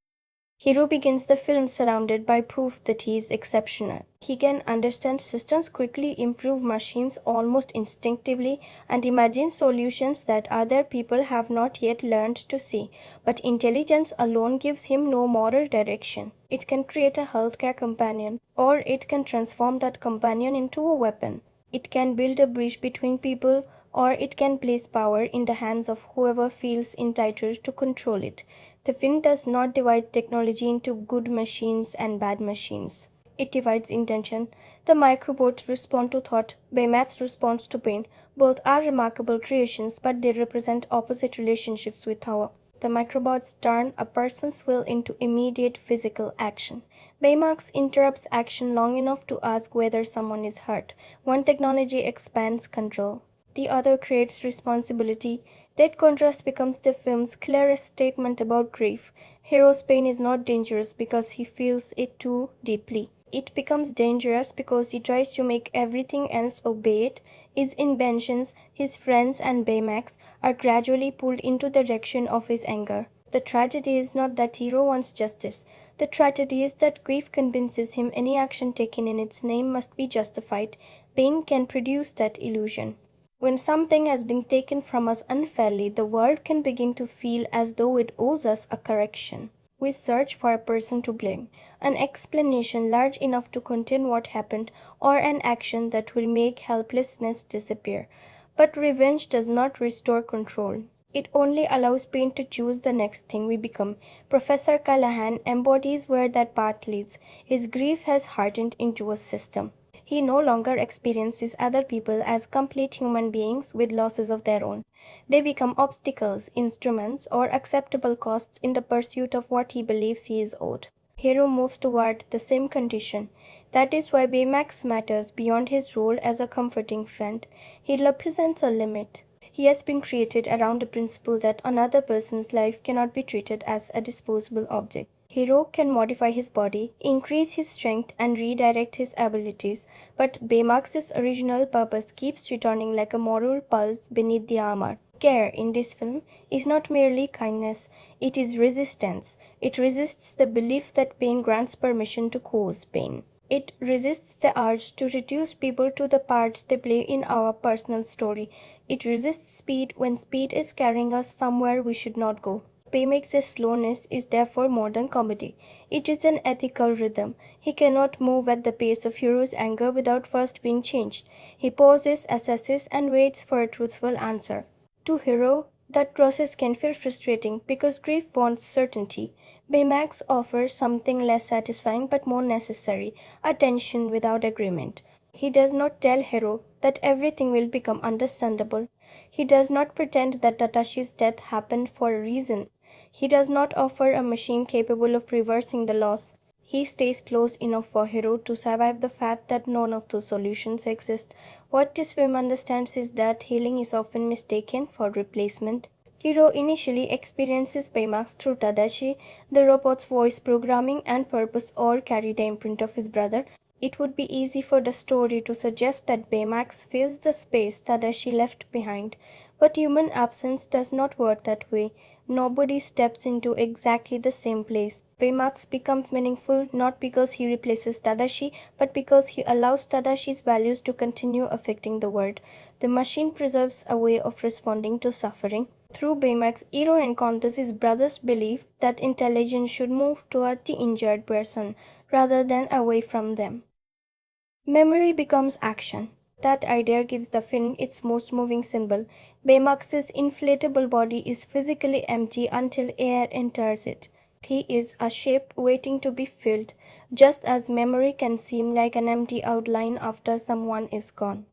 Hiro begins the film surrounded by proof that he is exceptional. He can understand systems quickly, improve machines almost instinctively, and imagine solutions that other people have not yet learned to see. But intelligence alone gives him no moral direction. It can create a healthcare companion, or it can transform that companion into a weapon. It can build a bridge between people, or it can place power in the hands of whoever feels entitled to control it. The film does not divide technology into good machines and bad machines. It divides intention. The microbots respond to thought, Baymax responds to pain. Both are remarkable creations, but they represent opposite relationships with power. The microbots turn a person's will into immediate physical action. Baymax interrupts action long enough to ask whether someone is hurt. One technology expands control. The other creates responsibility. That contrast becomes the film's clearest statement about grief. Hiro's pain is not dangerous because he feels it too deeply. It becomes dangerous because he tries to make everything else obey it. His inventions, his friends, and Baymax are gradually pulled into the direction of his anger. The tragedy is not that Hiro wants justice. The tragedy is that grief convinces him any action taken in its name must be justified. Pain can produce that illusion. When something has been taken from us unfairly, the world can begin to feel as though it owes us a correction. We search for a person to blame, an explanation large enough to contain what happened, or an action that will make helplessness disappear. But revenge does not restore control. It only allows pain to choose the next thing we become. Professor Callahan embodies where that path leads. His grief has hardened into a system. He no longer experiences other people as complete human beings with losses of their own. They become obstacles, instruments, or acceptable costs in the pursuit of what he believes he is owed. Hiro moves toward the same condition. That is why Baymax matters beyond his role as a comforting friend. He represents a limit. He has been created around the principle that another person's life cannot be treated as a disposable object. Hiro can modify his body, increase his strength, and redirect his abilities, but Baymax's original purpose keeps returning like a moral pulse beneath the armor. Care in this film is not merely kindness, it is resistance. It resists the belief that pain grants permission to cause pain. It resists the urge to reduce people to the parts they play in our personal story. It resists speed when speed is carrying us somewhere we should not go. Baymax's slowness is therefore modern comedy. It is an ethical rhythm. He cannot move at the pace of Hiro's anger without first being changed. He pauses, assesses, and waits for a truthful answer. To Hiro, that process can feel frustrating because grief wants certainty. Baymax offers something less satisfying but more necessary, attention without agreement. He does not tell Hiro that everything will become understandable. He does not pretend that Tadashi's death happened for a reason. He does not offer a machine capable of reversing the loss. He stays close enough for Hiro to survive the fact that none of those solutions exist. What this film understands is that healing is often mistaken for replacement. Hiro initially experiences Baymax through Tadashi. The robot's voice programming and purpose all carry the imprint of his brother. It would be easy for the story to suggest that Baymax fills the space Tadashi left behind, but human absence does not work that way. Nobody steps into exactly the same place. Baymax becomes meaningful not because he replaces Tadashi, but because he allows Tadashi's values to continue affecting the world. The machine preserves a way of responding to suffering. Through Baymax, Hiro encounters his brother's belief that intelligence should move toward the injured person rather than away from them. Memory becomes action. That idea gives the film its most moving symbol. Baymax's inflatable body is physically empty until air enters it. He is a shape waiting to be filled, just as memory can seem like an empty outline after someone is gone.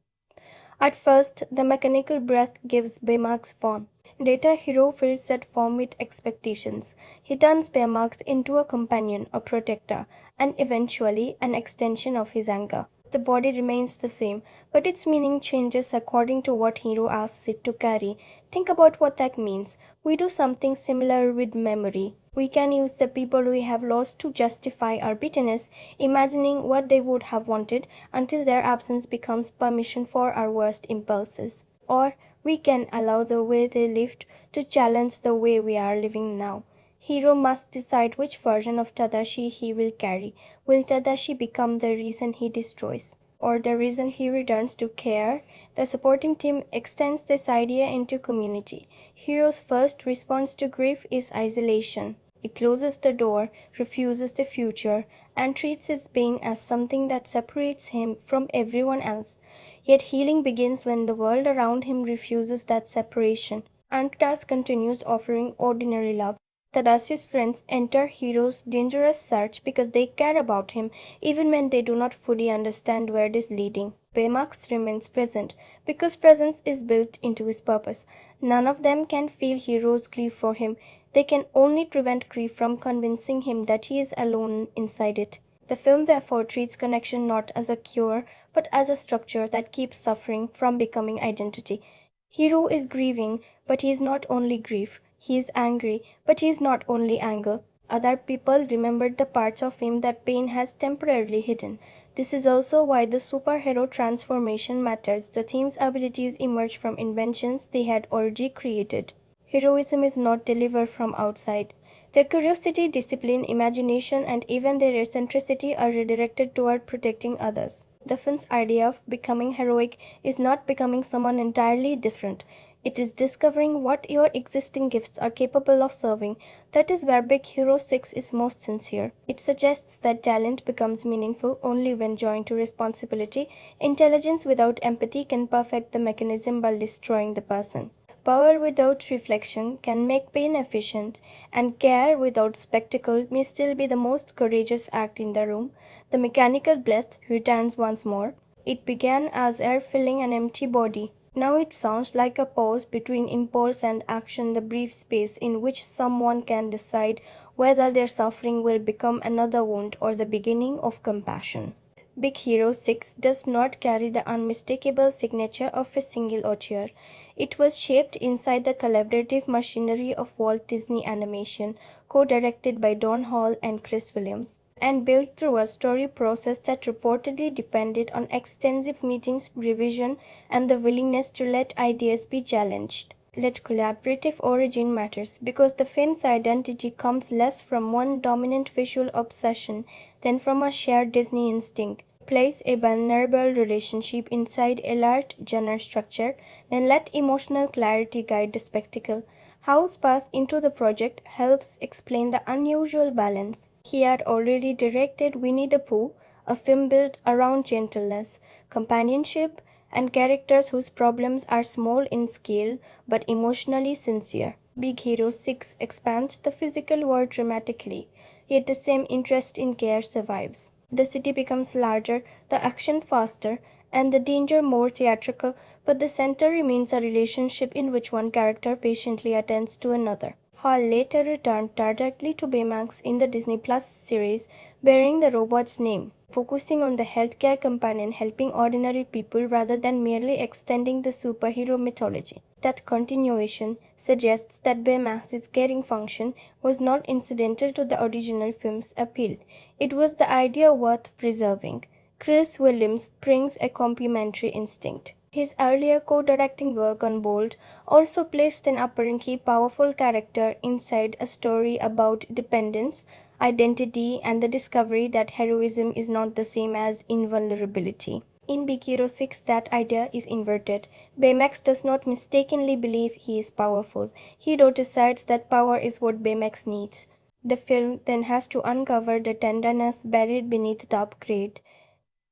At first, the mechanical breath gives Baymax form. Later, Hiro fills that form with expectations. He turns Baymax into a companion, a protector, and eventually an extension of his anger. The body remains the same, but its meaning changes according to what Hiro asks it to carry. Think about what that means. We do something similar with memory. We can use the people we have lost to justify our bitterness, imagining what they would have wanted until their absence becomes permission for our worst impulses. Or we can allow the way they lived to challenge the way we are living now. Hiro must decide which version of Tadashi he will carry. Will Tadashi become the reason he destroys, or the reason he returns to care? The supporting team extends this idea into community. Hiro's first response to grief is isolation. He closes the door, refuses the future, and treats his pain as something that separates him from everyone else. Yet healing begins when the world around him refuses that separation. Antas continues offering ordinary love. Tadashi's friends enter Hiro's dangerous search because they care about him, even when they do not fully understand where it is leading. Baymax remains present because presence is built into his purpose. None of them can feel Hiro's grief for him. They can only prevent grief from convincing him that he is alone inside it. The film therefore treats connection not as a cure, but as a structure that keeps suffering from becoming identity. Hiro is grieving, but he is not only grief. He is angry, but he is not only anger. Other people remembered the parts of him that pain has temporarily hidden. This is also why the superhero transformation matters. The team's abilities emerge from inventions they had already created. Heroism is not delivered from outside. Their curiosity, discipline, imagination, and even their eccentricity are redirected toward protecting others. The film's idea of becoming heroic is not becoming someone entirely different. It is discovering what your existing gifts are capable of serving. That is where Big Hero 6 is most sincere. It suggests that talent becomes meaningful only when joined to responsibility. Intelligence without empathy can perfect the mechanism while destroying the person. Power without reflection can make pain efficient, and care without spectacle may still be the most courageous act in the room. The mechanical breath returns once more. It began as air filling an empty body. Now it sounds like a pause between impulse and action, the brief space in which someone can decide whether their suffering will become another wound or the beginning of compassion. Big Hero 6 does not carry the unmistakable signature of a single auteur. It was shaped inside the collaborative machinery of Walt Disney Animation, co-directed by Don Hall and Chris Williams, and built through a story process that reportedly depended on extensive meetings, revision, and the willingness to let ideas be challenged. Let collaborative origin matters because the film's identity comes less from one dominant visual obsession than from a shared Disney instinct. Place a vulnerable relationship inside a large genre structure, then let emotional clarity guide the spectacle. How's path into the project helps explain the unusual balance. He had already directed Winnie the Pooh, a film built around gentleness, companionship, and characters whose problems are small in scale but emotionally sincere. Big Hero 6 expands the physical world dramatically, yet the same interest in care survives. The city becomes larger, the action faster, and the danger more theatrical, but the center remains a relationship in which one character patiently attends to another. Hall later returned directly to Baymax in the Disney Plus series, bearing the robot's name, focusing on the healthcare companion helping ordinary people rather than merely extending the superhero mythology. That continuation suggests that Baymax's caring function was not incidental to the original film's appeal. It was the idea worth preserving. Chris Williams brings a complementary instinct. His earlier co-directing work on Bolt also placed an apparently powerful character inside a story about dependence, identity, and the discovery that heroism is not the same as invulnerability. In Big Hero 6, that idea is inverted. Baymax does not mistakenly believe he is powerful. Hiro decides that power is what Baymax needs. The film then has to uncover the tenderness buried beneath the upgrade.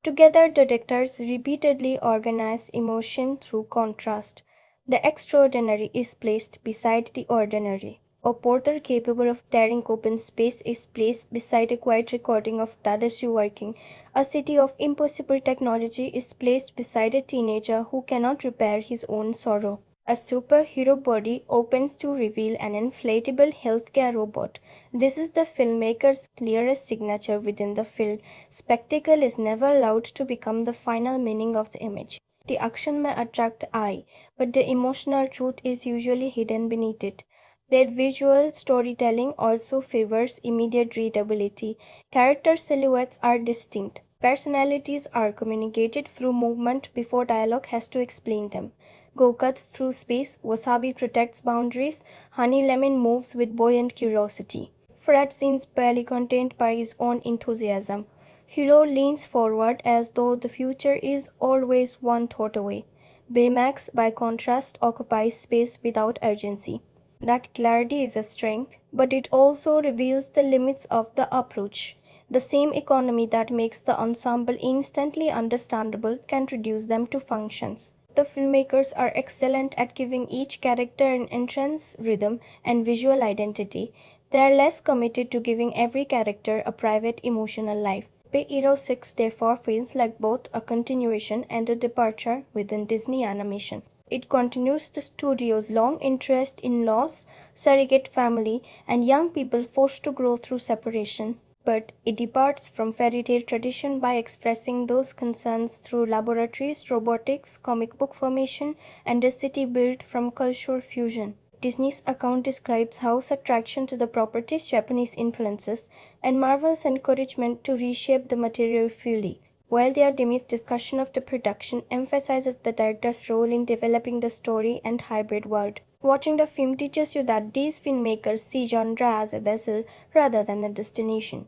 Together, the directors repeatedly organize emotion through contrast. The extraordinary is placed beside the ordinary. A portal capable of tearing open space is placed beside a quiet recording of Tadashi working. A city of impossible technology is placed beside a teenager who cannot repair his own sorrow. A superhero body opens to reveal an inflatable healthcare robot. This is the filmmaker's clearest signature within the film. Spectacle is never allowed to become the final meaning of the image. The action may attract the eye, but the emotional truth is usually hidden beneath it. Their visual storytelling also favors immediate readability. Character silhouettes are distinct. Personalities are communicated through movement before dialogue has to explain them. Go cuts through space, Wasabi protects boundaries, Honey Lemon moves with buoyant curiosity. Fred seems barely contained by his own enthusiasm. Hiro leans forward as though the future is always one thought away. Baymax, by contrast, occupies space without urgency. That clarity is a strength, but it also reveals the limits of the approach. The same economy that makes the ensemble instantly understandable can reduce them to functions. The filmmakers are excellent at giving each character an entrance, rhythm, and visual identity. They are less committed to giving every character a private emotional life. Hiro 6 therefore feels like both a continuation and a departure within Disney Animation. It continues the studio's long interest in loss, surrogate family, and young people forced to grow through separation. But it departs from fairy tale tradition by expressing those concerns through laboratories, robotics, comic book formation, and a city built from cultural fusion. Disney's account describes Howe's attraction to the property's Japanese influences and Marvel's encouragement to reshape the material fully, while their Demi's discussion of the production emphasizes the director's role in developing the story and hybrid world. Watching the film teaches you that these filmmakers see genre as a vessel rather than a destination.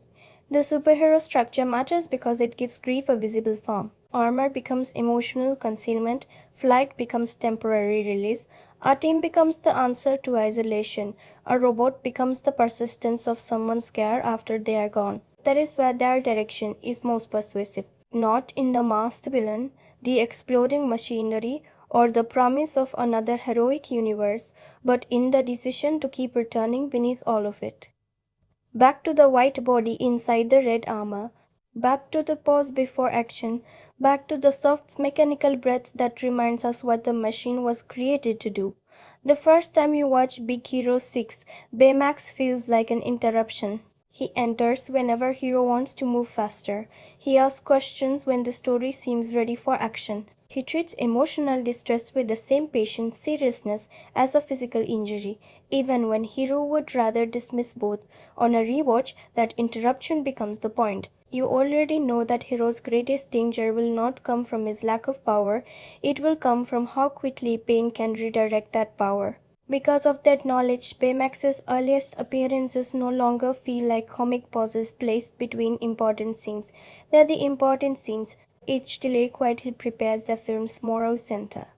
The superhero structure matters because it gives grief a visible form. Armor becomes emotional concealment, flight becomes temporary release, a team becomes the answer to isolation, a robot becomes the persistence of someone's care after they are gone. That is where their direction is most persuasive. Not in the masked villain, the exploding machinery, or the promise of another heroic universe, but in the decision to keep returning beneath all of it. Back to the white body inside the red armor, back to the pause before action, back to the soft mechanical breath that reminds us what the machine was created to do. The first time you watch Big Hero 6, Baymax feels like an interruption. He enters whenever Hiro wants to move faster. He asks questions when the story seems ready for action. He treats emotional distress with the same patient seriousness as a physical injury, even when Hiro would rather dismiss both. On a rewatch, that interruption becomes the point. You already know that Hiro's greatest danger will not come from his lack of power, it will come from how quickly pain can redirect that power. Because of that knowledge, Baymax's earliest appearances no longer feel like comic pauses placed between important scenes. They are the important scenes. Each delay quietly prepares the film's moral center.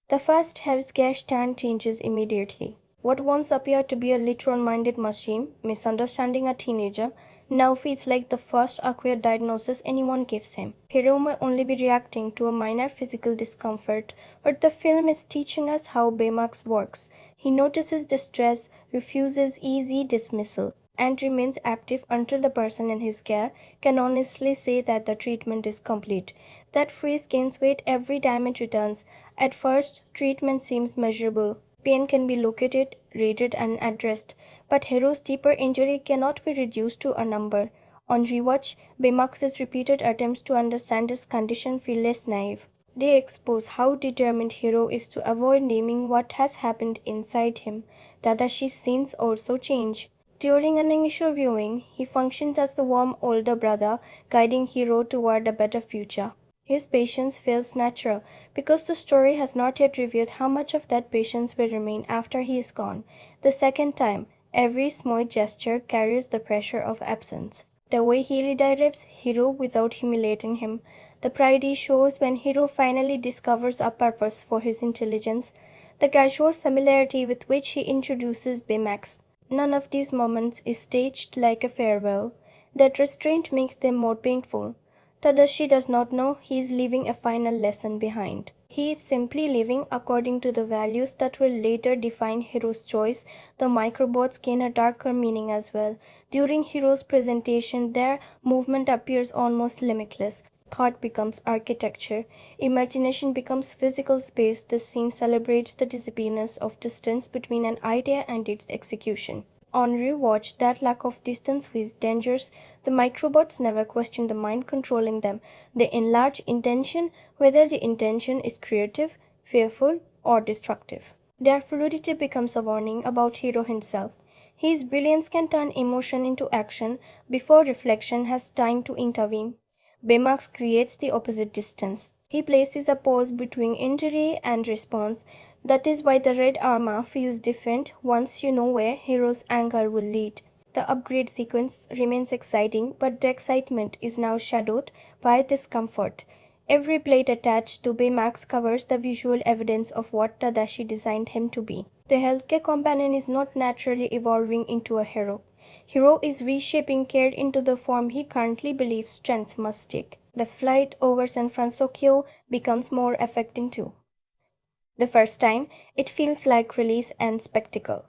The first health scare stand changes immediately. What once appeared to be a literal-minded machine, misunderstanding a teenager, now feels like the first accurate diagnosis anyone gives him. Hiro may only be reacting to a minor physical discomfort, but the film is teaching us how Baymax works. He notices distress, refuses easy dismissal, and remains active until the person in his care can honestly say that the treatment is complete. That phrase gains weight every time it returns. At first, treatment seems measurable. Pain can be located, rated, and addressed, but Hiro's deeper injury cannot be reduced to a number. On rewatch, Baymax's repeated attempts to understand his condition feel less naive. They expose how determined Hiro is to avoid naming what has happened inside him. Tadashi's scenes also change. During an initial viewing, he functions as the warm older brother, guiding Hiro toward a better future. His patience feels natural because the story has not yet revealed how much of that patience will remain after he is gone. The second time, every small gesture carries the pressure of absence. The way he redirects Hiro without humiliating him, the pride he shows when Hiro finally discovers a purpose for his intelligence, the casual familiarity with which he introduces Baymax. None of these moments is staged like a farewell. That restraint makes them more painful. Tadashi does not know he is leaving a final lesson behind. He is simply living according to the values that will later define Hiro's choice. The microbots gain a darker meaning as well. During Hiro's presentation, their movement appears almost limitless. Thought becomes architecture. Imagination becomes physical space. This scene celebrates the disappearance of distance between an idea and its execution. On rewatch, that lack of distance feels dangerous. The microbots never question the mind controlling them. They enlarge intention, whether the intention is creative, fearful, or destructive. Their fluidity becomes a warning about Hiro himself. His brilliance can turn emotion into action before reflection has time to intervene. Baymax creates the opposite distance. He places a pause between injury and response. That is why the red armor feels different once you know where Hiro's anger will lead. The upgrade sequence remains exciting, but the excitement is now shadowed by discomfort. Every plate attached to Baymax covers the visual evidence of what Tadashi designed him to be. The healthcare companion is not naturally evolving into a hero. Hiro is reshaping care into the form he currently believes strength must take. The flight over San Fransokyo becomes more affecting too. The first time, it feels like release and spectacle.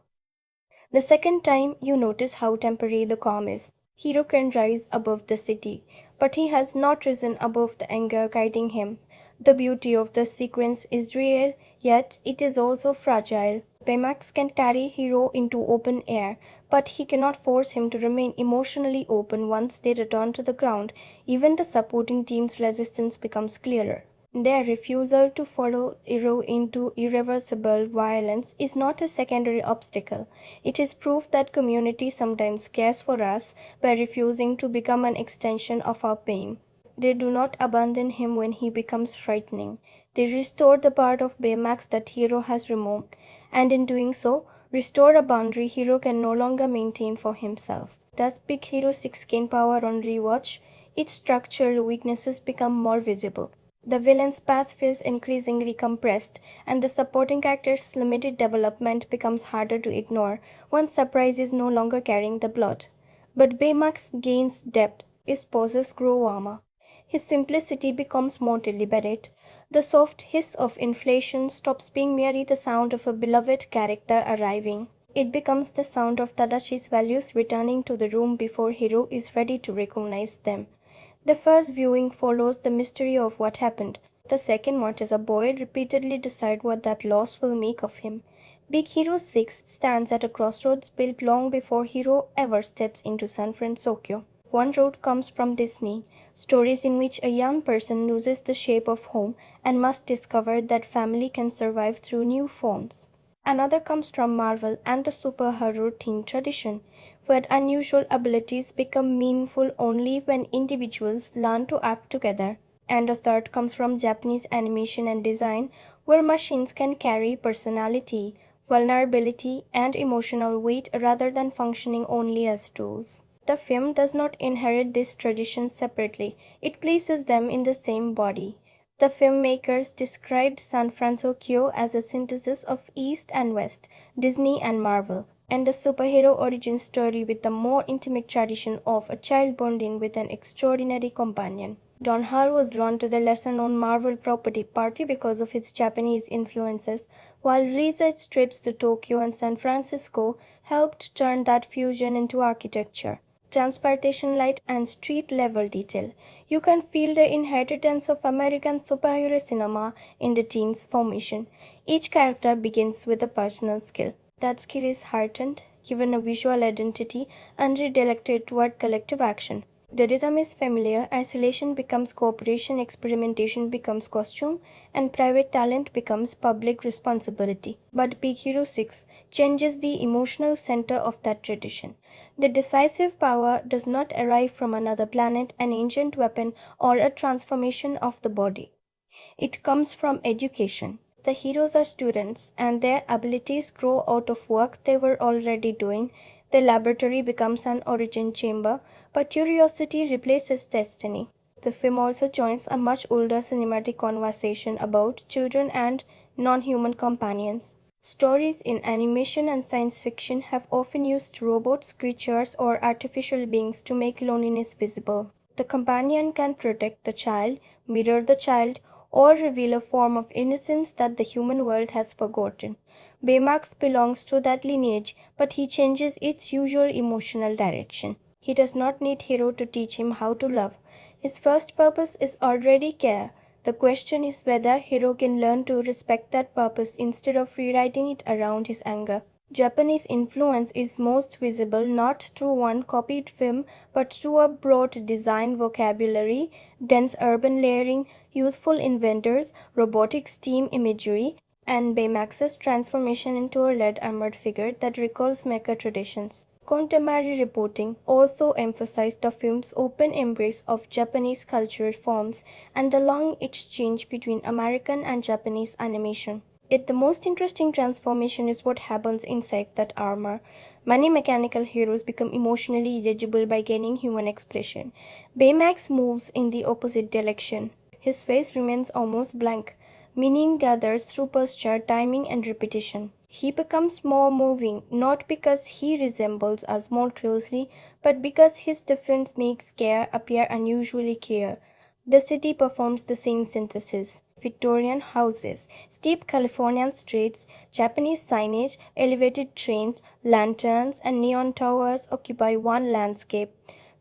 The second time, you notice how temporary the calm is. Hiro can rise above the city, but he has not risen above the anger guiding him. The beauty of the sequence is real, yet it is also fragile. Baymax can carry Hiro into open air, but he cannot force him to remain emotionally open once they return to the ground. Even the supporting team's resistance becomes clearer. Their refusal to follow Hiro into irreversible violence is not a secondary obstacle. It is proof that community sometimes cares for us by refusing to become an extension of our pain. They do not abandon him when he becomes frightening. They restore the part of Baymax that Hiro has removed, and in doing so, restore a boundary Hiro can no longer maintain for himself. Does Big Hero 6 gain power on rewatch? Its structural weaknesses become more visible. The villain's path feels increasingly compressed, and the supporting character's limited development becomes harder to ignore once Surprise is no longer carrying the blood. But Baymax gains depth, his poses grow warmer. His simplicity becomes more deliberate. The soft hiss of inflation stops being merely the sound of a beloved character arriving. It becomes the sound of Tadashi's values returning to the room before Hiro is ready to recognize them. The first viewing follows the mystery of what happened. The second watches a boy repeatedly decide what that loss will make of him. Big Hero 6 stands at a crossroads built long before Hero ever steps into San Fransokyo. One road comes from Disney, stories in which a young person loses the shape of home and must discover that family can survive through new forms. Another comes from Marvel and the superhero-themed tradition, where unusual abilities become meaningful only when individuals learn to act together. And a third comes from Japanese animation and design, where machines can carry personality, vulnerability, and emotional weight rather than functioning only as tools. The film does not inherit these traditions separately, it places them in the same body. The filmmakers described San Fransokyo as a synthesis of East and West, Disney and Marvel, and the superhero origin story with the more intimate tradition of a child bonding with an extraordinary companion. Don Hall was drawn to the lesser-known Marvel property partly because of its Japanese influences, while research trips to Tokyo and San Francisco helped turn that fusion into architecture, transportation light, and street-level detail. You can feel the inheritance of American superhero cinema in the team's formation. Each character begins with a personal skill. That skill is heightened, given a visual identity, and redirected toward collective action. The rhythm is familiar, isolation becomes cooperation, experimentation becomes costume, and private talent becomes public responsibility. But Big Hero 6 changes the emotional center of that tradition. The decisive power does not arrive from another planet, an ancient weapon, or a transformation of the body. It comes from education. The heroes are students, and their abilities grow out of work they were already doing. The laboratory becomes an origin chamber, but curiosity replaces destiny. The film also joins a much older cinematic conversation about children and non-human companions. Stories in animation and science fiction have often used robots, creatures, or artificial beings to make loneliness visible. The companion can protect the child, mirror the child, or reveal a form of innocence that the human world has forgotten. Baymax belongs to that lineage, but he changes its usual emotional direction. He does not need Hiro to teach him how to love. His first purpose is already care. The question is whether Hiro can learn to respect that purpose instead of rewriting it around his anger. Japanese influence is most visible not through one copied film but through a broad design vocabulary, dense urban layering, youthful inventors, robotic steam imagery, and Baymax's transformation into a lead armored figure that recalls mecha traditions. Contemporary reporting also emphasized the film's open embrace of Japanese cultural forms and the long exchange between American and Japanese animation. Yet the most interesting transformation is what happens inside that armor. Many mechanical heroes become emotionally illegible by gaining human expression. Baymax moves in the opposite direction. His face remains almost blank. Meaning gathers through posture, timing, and repetition. He becomes more moving, not because he resembles us more closely, but because his difference makes care appear unusually clear. The city performs the same synthesis. Victorian houses, steep Californian streets, Japanese signage, elevated trains, lanterns, and neon towers occupy one landscape.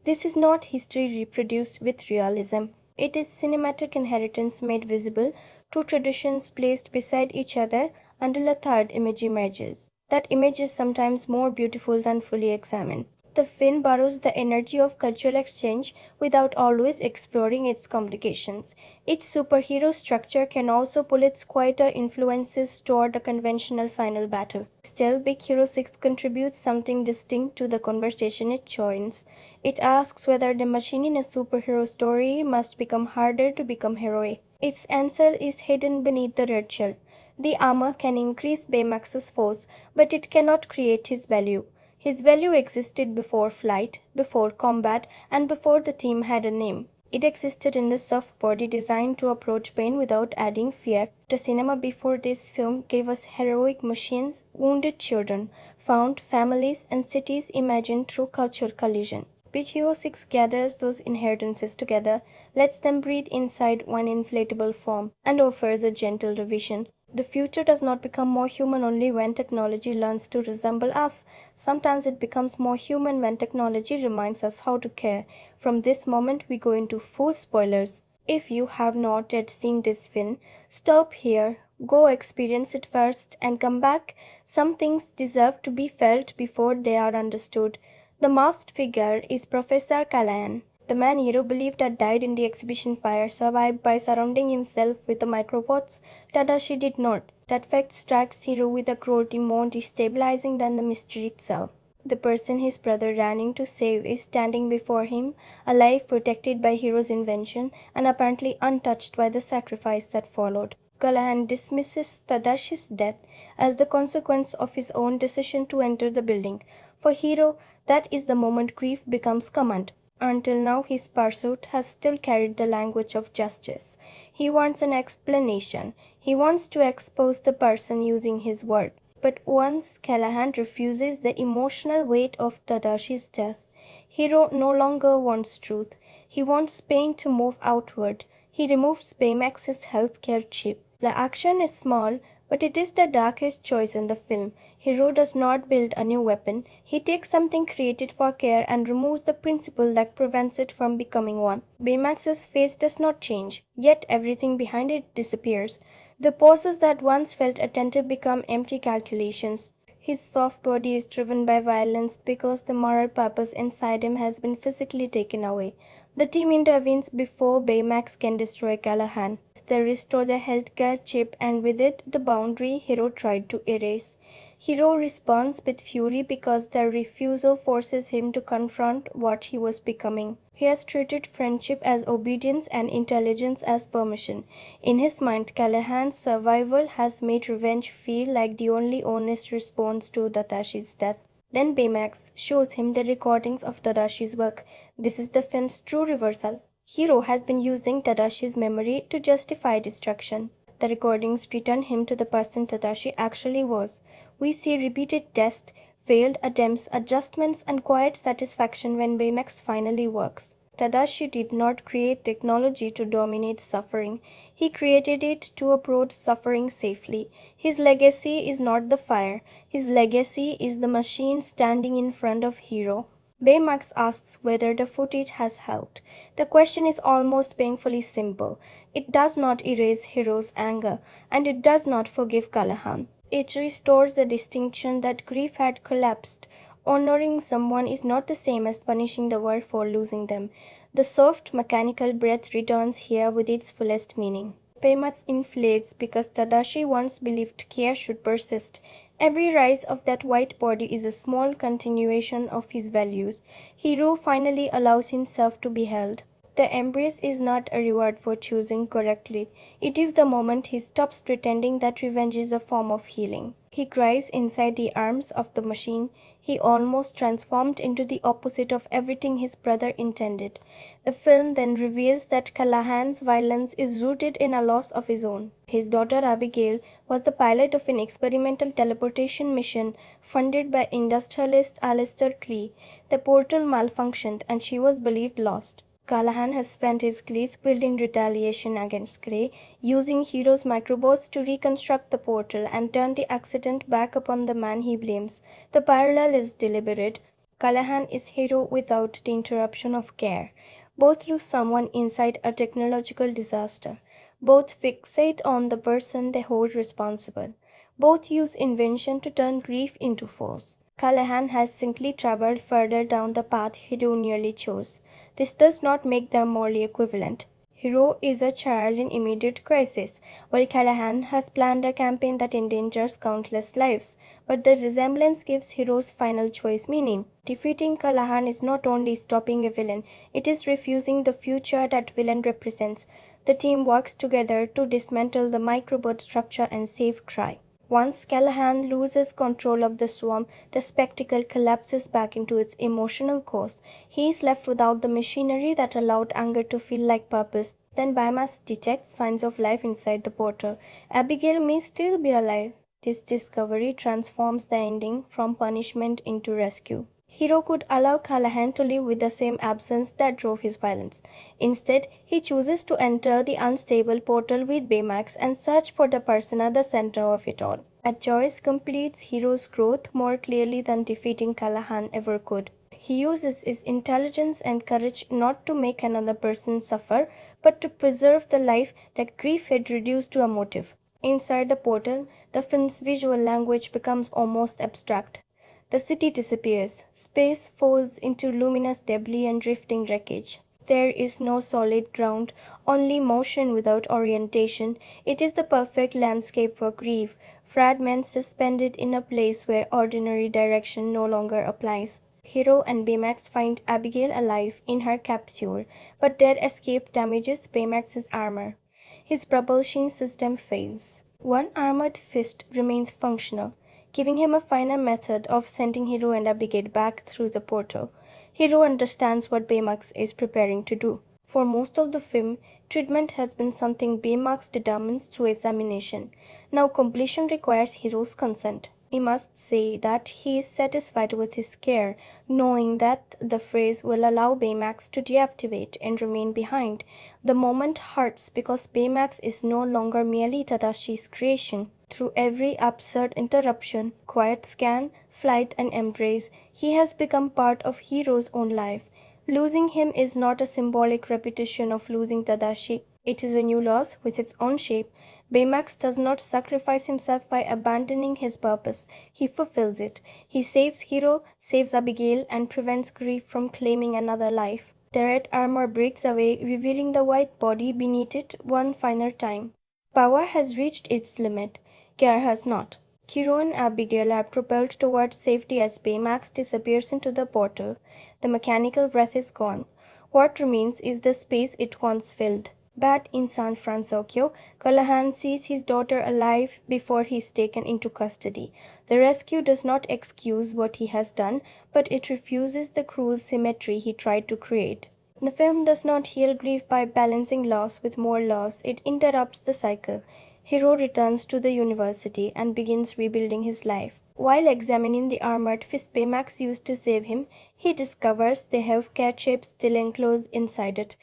This is not history reproduced with realism. It is cinematic inheritance made visible, two traditions placed beside each other until a third image emerges. That image is sometimes more beautiful than fully examined. The film borrows the energy of cultural exchange without always exploring its complications. Its superhero structure can also pull its quieter influences toward a conventional final battle. Still, Big Hero 6 contributes something distinct to the conversation it joins. It asks whether the machine in a superhero story must become harder to become heroic. Its answer is hidden beneath the red shell. The armor can increase Baymax's force, but it cannot create his value. His value existed before flight, before combat, and before the team had a name. It existed in the soft body designed to approach pain without adding fear. The cinema before this film gave us heroic machines, wounded children, found families, and cities imagined through cultural collision. Big Hero 6 gathers those inheritances together, lets them breathe inside one inflatable form, and offers a gentle revision. The future does not become more human only when technology learns to resemble us. Sometimes it becomes more human when technology reminds us how to care. From this moment, we go into full spoilers. If you have not yet seen this film, stop here, go experience it first, and come back. Some things deserve to be felt before they are understood. The masked figure is Professor Callahan. The man Hiro believed had died in the exhibition fire survived by surrounding himself with the microbots. Tadashi did not. That fact strikes Hiro with a cruelty more destabilizing than the mystery itself. The person his brother ran in to save is standing before him, alive, protected by Hiro's invention, and apparently untouched by the sacrifice that followed. Callahan dismisses Tadashi's death as the consequence of his own decision to enter the building. For Hiro, that is the moment grief becomes command. Until now, his pursuit has still carried the language of justice. He wants an explanation. He wants to expose the person using his word. But once Callahan refuses the emotional weight of Tadashi's death, Hiro no longer wants truth. He wants pain to move outward. He removes Baymax's healthcare chip. The action is small, but it is the darkest choice in the film. Hiro does not build a new weapon. He takes something created for care and removes the principle that prevents it from becoming one. Baymax's face does not change, yet everything behind it disappears. The poses that once felt attentive become empty calculations. His soft body is driven by violence because the moral purpose inside him has been physically taken away. The team intervenes before Baymax can destroy Callahan. They restore the healthcare chip and with it the boundary Hiro tried to erase. Hiro responds with fury because their refusal forces him to confront what he was becoming. He has treated friendship as obedience and intelligence as permission. In his mind, Callahan's survival has made revenge feel like the only honest response to Tadashi's death. Then Baymax shows him the recordings of Tadashi's work. This is the film's true reversal. Hiro has been using Tadashi's memory to justify destruction. The recordings return him to the person Tadashi actually was. We see repeated tests, failed attempts, adjustments, and quiet satisfaction when Baymax finally works. Tadashi did not create technology to dominate suffering. He created it to approach suffering safely. His legacy is not the fire. His legacy is the machine standing in front of Hiro. Baymax asks whether the footage has helped. The question is almost painfully simple. It does not erase Hiro's anger, and it does not forgive Callahan. It restores the distinction that grief had collapsed. Honoring someone is not the same as punishing the world for losing them. The soft, mechanical breath returns here with its fullest meaning. Baymax inflates because Tadashi once believed care should persist. Every rise of that white body is a small continuation of his values. Hiro finally allows himself to be held. The embrace is not a reward for choosing correctly. It is the moment he stops pretending that revenge is a form of healing. He cries inside the arms of the machine. He almost transformed into the opposite of everything his brother intended. The film then reveals that Callahan's violence is rooted in a loss of his own. His daughter Abigail was the pilot of an experimental teleportation mission funded by industrialist Alistair Cree. The portal malfunctioned and she was believed lost. Callahan has spent his grief building retaliation against Gray, using Hiro's microbots to reconstruct the portal and turn the accident back upon the man he blames. The parallel is deliberate. Callahan is Hiro without the interruption of care. Both lose someone inside a technological disaster. Both fixate on the person they hold responsible. Both use invention to turn grief into force. Callahan has simply traveled further down the path Hiro nearly chose. This does not make them morally equivalent. Hiro is a child in immediate crisis, while Callahan has planned a campaign that endangers countless lives. But the resemblance gives Hiro's final choice meaning. Defeating Callahan is not only stopping a villain, it is refusing the future that villain represents. The team works together to dismantle the microbot structure and save Try. Once Callahan loses control of the swarm, the spectacle collapses back into its emotional course. He is left without the machinery that allowed anger to feel like purpose. Then Baymax detects signs of life inside the portal. Abigail may still be alive. This discovery transforms the ending from punishment into rescue. Hiro could allow Callahan to live with the same absence that drove his violence. Instead, he chooses to enter the unstable portal with Baymax and search for the person at the center of it all. That choice completes Hiro's growth more clearly than defeating Callahan ever could. He uses his intelligence and courage not to make another person suffer, but to preserve the life that grief had reduced to a motive. Inside the portal, the film's visual language becomes almost abstract. The city disappears. Space folds into luminous debris and drifting wreckage. There is no solid ground, only motion without orientation. It is the perfect landscape for grief, fragments suspended in a place where ordinary direction no longer applies. Hiro and Baymax find Abigail alive in her capsule, but their escape damages Baymax's armor. His propulsion system fails. One armored fist remains functional, giving him a final method of sending Hiro and Abigail back through the portal. Hiro understands what Baymax is preparing to do. For most of the film, treatment has been something Baymax determines through examination. Now completion requires Hiro's consent. He must say that he is satisfied with his care, knowing that the phrase will allow Baymax to deactivate and remain behind. The moment hurts because Baymax is no longer merely Tadashi's creation. Through every absurd interruption, quiet scan, flight and embrace, he has become part of Hiro's own life. Losing him is not a symbolic repetition of losing Tadashi. It is a new loss with its own shape. Baymax does not sacrifice himself by abandoning his purpose. He fulfills it. He saves Hiro, saves Abigail, and prevents grief from claiming another life. The red armor breaks away, revealing the white body beneath it one final time. Power has reached its limit. Care has not. Hiro and Abigail are propelled towards safety as Baymax disappears into the portal. The mechanical breath is gone. What remains is the space it once filled. Back in San Fransokyo, Callahan sees his daughter alive before he is taken into custody. The rescue does not excuse what he has done, but it refuses the cruel symmetry he tried to create. The film does not heal grief by balancing loss with more loss. It interrupts the cycle. Hiro returns to the university and begins rebuilding his life. While examining the armored fist Baymax used to save him, he discovers they have cat chips still enclosed inside it.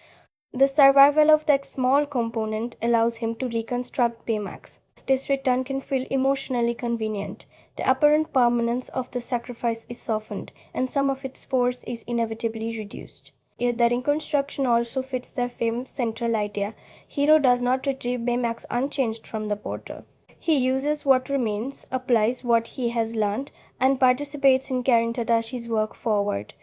The survival of that small component allows him to reconstruct Baymax. This return can feel emotionally convenient. The apparent permanence of the sacrifice is softened, and some of its force is inevitably reduced. Yet the reconstruction also fits the film's central idea. Hiro does not retrieve Baymax unchanged from the portal. He uses what remains, applies what he has learned, and participates in carrying Tadashi's work forward.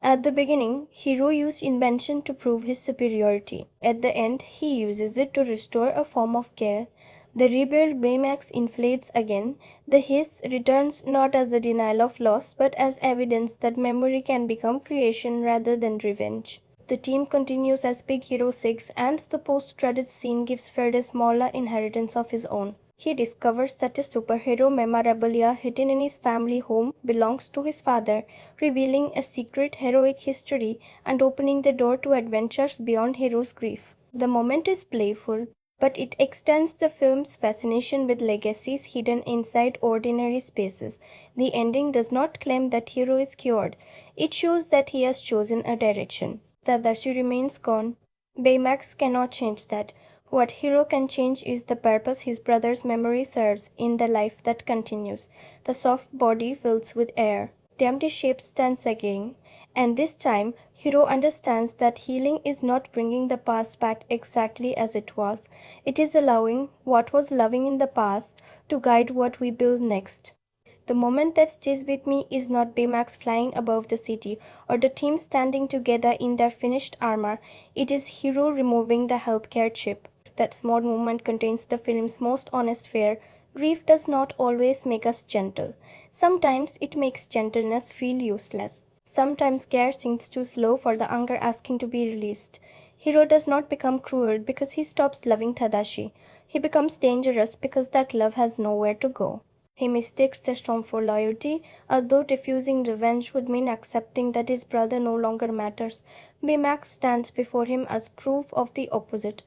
At the beginning, Hiro used invention to prove his superiority. At the end, he uses it to restore a form of care. The rebuild Baymax inflates again. The hiss returns not as a denial of loss, but as evidence that memory can become creation rather than revenge. The team continues as Big Hero 6 ends. The post-credits scene gives Fred a smaller inheritance of his own. He discovers that a superhero memorabilia hidden in his family home belongs to his father, revealing a secret heroic history and opening the door to adventures beyond Hero's grief. The moment is playful, but it extends the film's fascination with legacies hidden inside ordinary spaces. The ending does not claim that Hiro is cured. It shows that he has chosen a direction. Tadashi remains gone. Baymax cannot change that. What Hiro can change is the purpose his brother's memory serves in the life that continues. The soft body fills with air. The empty shape stands again, and this time Hiro understands that healing is not bringing the past back exactly as it was. It is allowing what was loving in the past to guide what we build next. The moment that stays with me is not Baymax flying above the city or the team standing together in their finished armor. It is Hiro removing the healthcare chip. That small moment contains the film's most honest fear. Grief does not always make us gentle. Sometimes it makes gentleness feel useless. Sometimes care seems too slow for the anger asking to be released. Hiro does not become cruel because he stops loving Tadashi. He becomes dangerous because that love has nowhere to go. He mistakes the storm for loyalty, as though refusing revenge would mean accepting that his brother no longer matters. Baymax stands before him as proof of the opposite.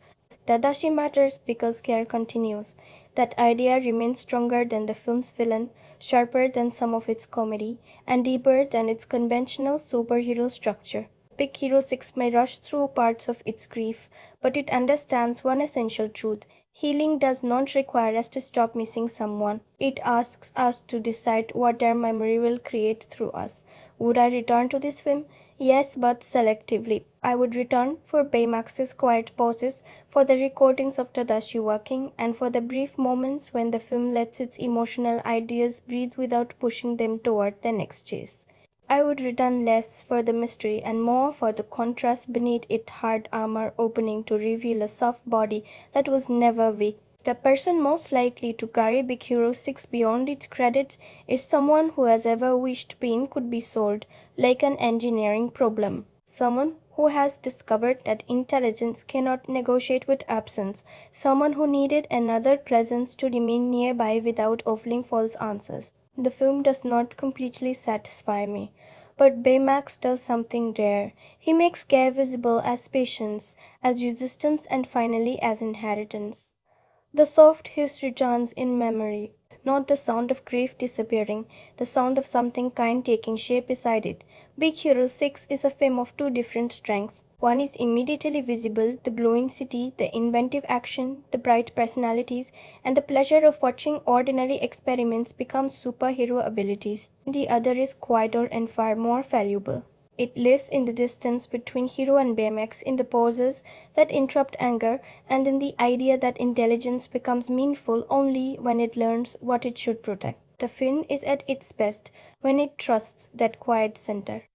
Tadashi matters because care continues. That idea remains stronger than the film's villain, sharper than some of its comedy, and deeper than its conventional superhero structure. Big Hero 6 may rush through parts of its grief, but it understands one essential truth. Healing does not require us to stop missing someone. It asks us to decide what their memory will create through us. Would I return to this film? Yes, but selectively. I would return for Baymax's quiet pauses, for the recordings of Tadashi working, and for the brief moments when the film lets its emotional ideas breathe without pushing them toward the next chase. I would return less for the mystery and more for the contrast beneath its hard armor opening to reveal a soft body that was never weak. The person most likely to carry Big Hero 6 beyond its credits is someone who has ever wished pain could be solved, like an engineering problem. Someone who has discovered that intelligence cannot negotiate with absence. Someone who needed another presence to remain nearby without offering false answers. The film does not completely satisfy me, but Baymax does something rare. He makes care visible as patience, as resistance, and finally as inheritance. The soft hiss returns in memory, not the sound of grief disappearing, the sound of something kind taking shape beside it. Big Hero 6 is a film of two different strengths. One is immediately visible, the glowing city, the inventive action, the bright personalities, and the pleasure of watching ordinary experiments become superhero abilities. The other is quieter and far more valuable. It lives in the distance between Hiro and Baymax, in the pauses that interrupt anger, and in the idea that intelligence becomes meaningful only when it learns what it should protect. The film is at its best when it trusts that quiet center.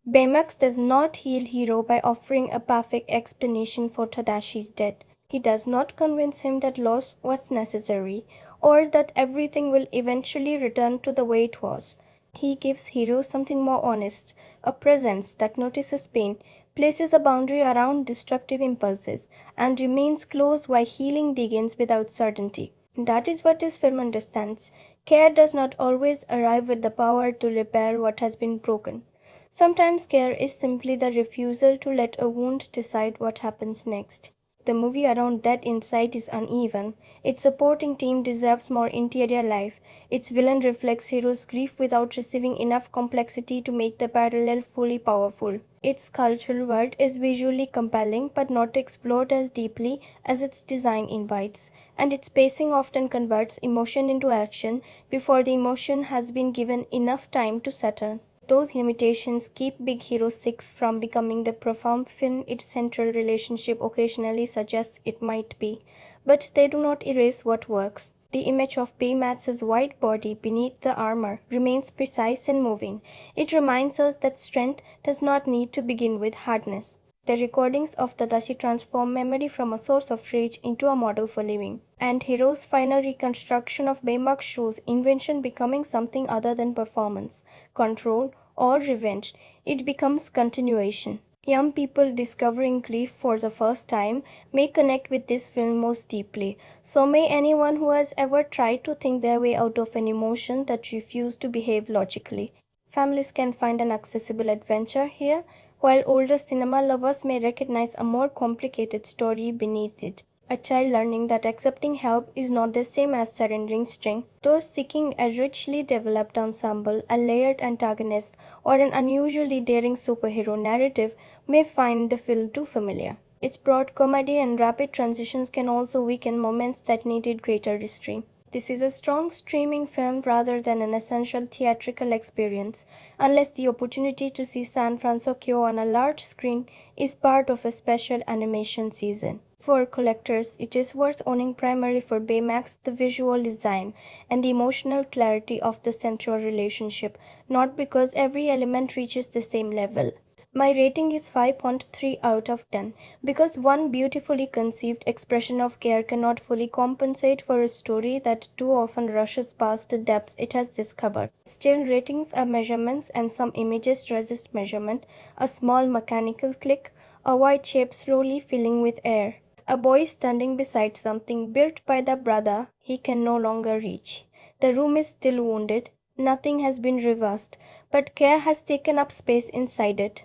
Baymax does not heal Hiro by offering a perfect explanation for Tadashi's death. He does not convince him that loss was necessary, or that everything will eventually return to the way it was. He gives Hiro something more honest, a presence that notices pain, places a boundary around destructive impulses, and remains close while healing begins without certainty. That is what this film understands. Care does not always arrive with the power to repair what has been broken. Sometimes care is simply the refusal to let a wound decide what happens next. The movie around that insight is uneven. Its supporting team deserves more interior life. Its villain reflects Hiro's grief without receiving enough complexity to make the parallel fully powerful. Its cultural world is visually compelling but not explored as deeply as its design invites, and its pacing often converts emotion into action before the emotion has been given enough time to settle. Those limitations keep Big Hero 6 from becoming the profound film its central relationship occasionally suggests it might be, but they do not erase what works. The image of Baymax's white body beneath the armor remains precise and moving. It reminds us that strength does not need to begin with hardness. The recordings of Tadashi transform memory from a source of rage into a model for living. And Hiro's final reconstruction of Baymax shows invention becoming something other than performance, control, or revenge. It becomes continuation. Young people discovering grief for the first time may connect with this film most deeply. So may anyone who has ever tried to think their way out of an emotion that refused to behave logically. Families can find an accessible adventure here, while older cinema lovers may recognize a more complicated story beneath it. A child learning that accepting help is not the same as surrendering strength. Those seeking a richly developed ensemble, a layered antagonist, or an unusually daring superhero narrative may find the film too familiar. Its broad comedy and rapid transitions can also weaken moments that needed greater restraint. This is a strong streaming film rather than an essential theatrical experience, unless the opportunity to see San Fransokyo on a large screen is part of a special animation season. For collectors, it is worth owning primarily for Baymax, the visual design, and the emotional clarity of the central relationship, not because every element reaches the same level. My rating is 5.3 out of 10 because one beautifully conceived expression of care cannot fully compensate for a story that too often rushes past the depths it has discovered. Still, ratings are measurements and some images resist measurement, a small mechanical click, a white shape slowly filling with air. A boy standing beside something built by the brother he can no longer reach. The room is still wounded, nothing has been reversed, but care has taken up space inside it.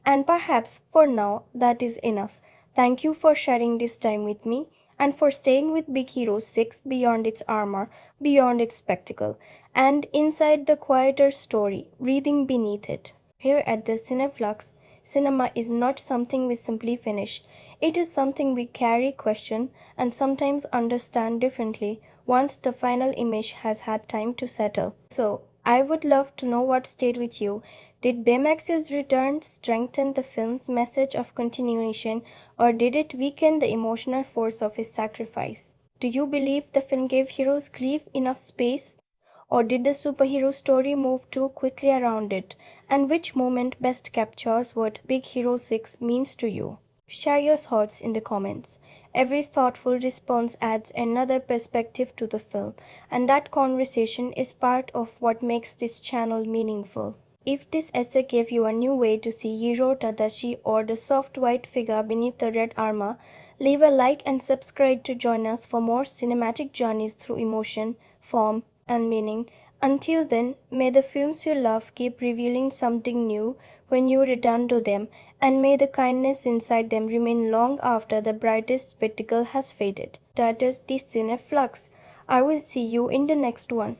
And perhaps for now that is enough. Thank you for sharing this time with me and for staying with Big Hero 6 beyond its armor, beyond its spectacle, and inside the quieter story, breathing beneath it. Here at the Cine Flux, cinema is not something we simply finish. It is something we carry, question, and sometimes understand differently once the final image has had time to settle. So, I would love to know what stayed with you. Did Baymax's return strengthen the film's message of continuation, or did it weaken the emotional force of his sacrifice? Do you believe the film gave Hero's grief enough space? Or did the superhero story move too quickly around it? And which moment best captures what Big Hero 6 means to you? Share your thoughts in the comments. Every thoughtful response adds another perspective to the film, and that conversation is part of what makes this channel meaningful. If this essay gave you a new way to see Hiro, Tadashi, or the soft white figure beneath the red armor, leave a like and subscribe to join us for more cinematic journeys through emotion, form, and meaning. Until then, may the films you love keep revealing something new when you return to them, and may the kindness inside them remain long after the brightest spectacle has faded. That is the Cine Flux. I will see you in the next one.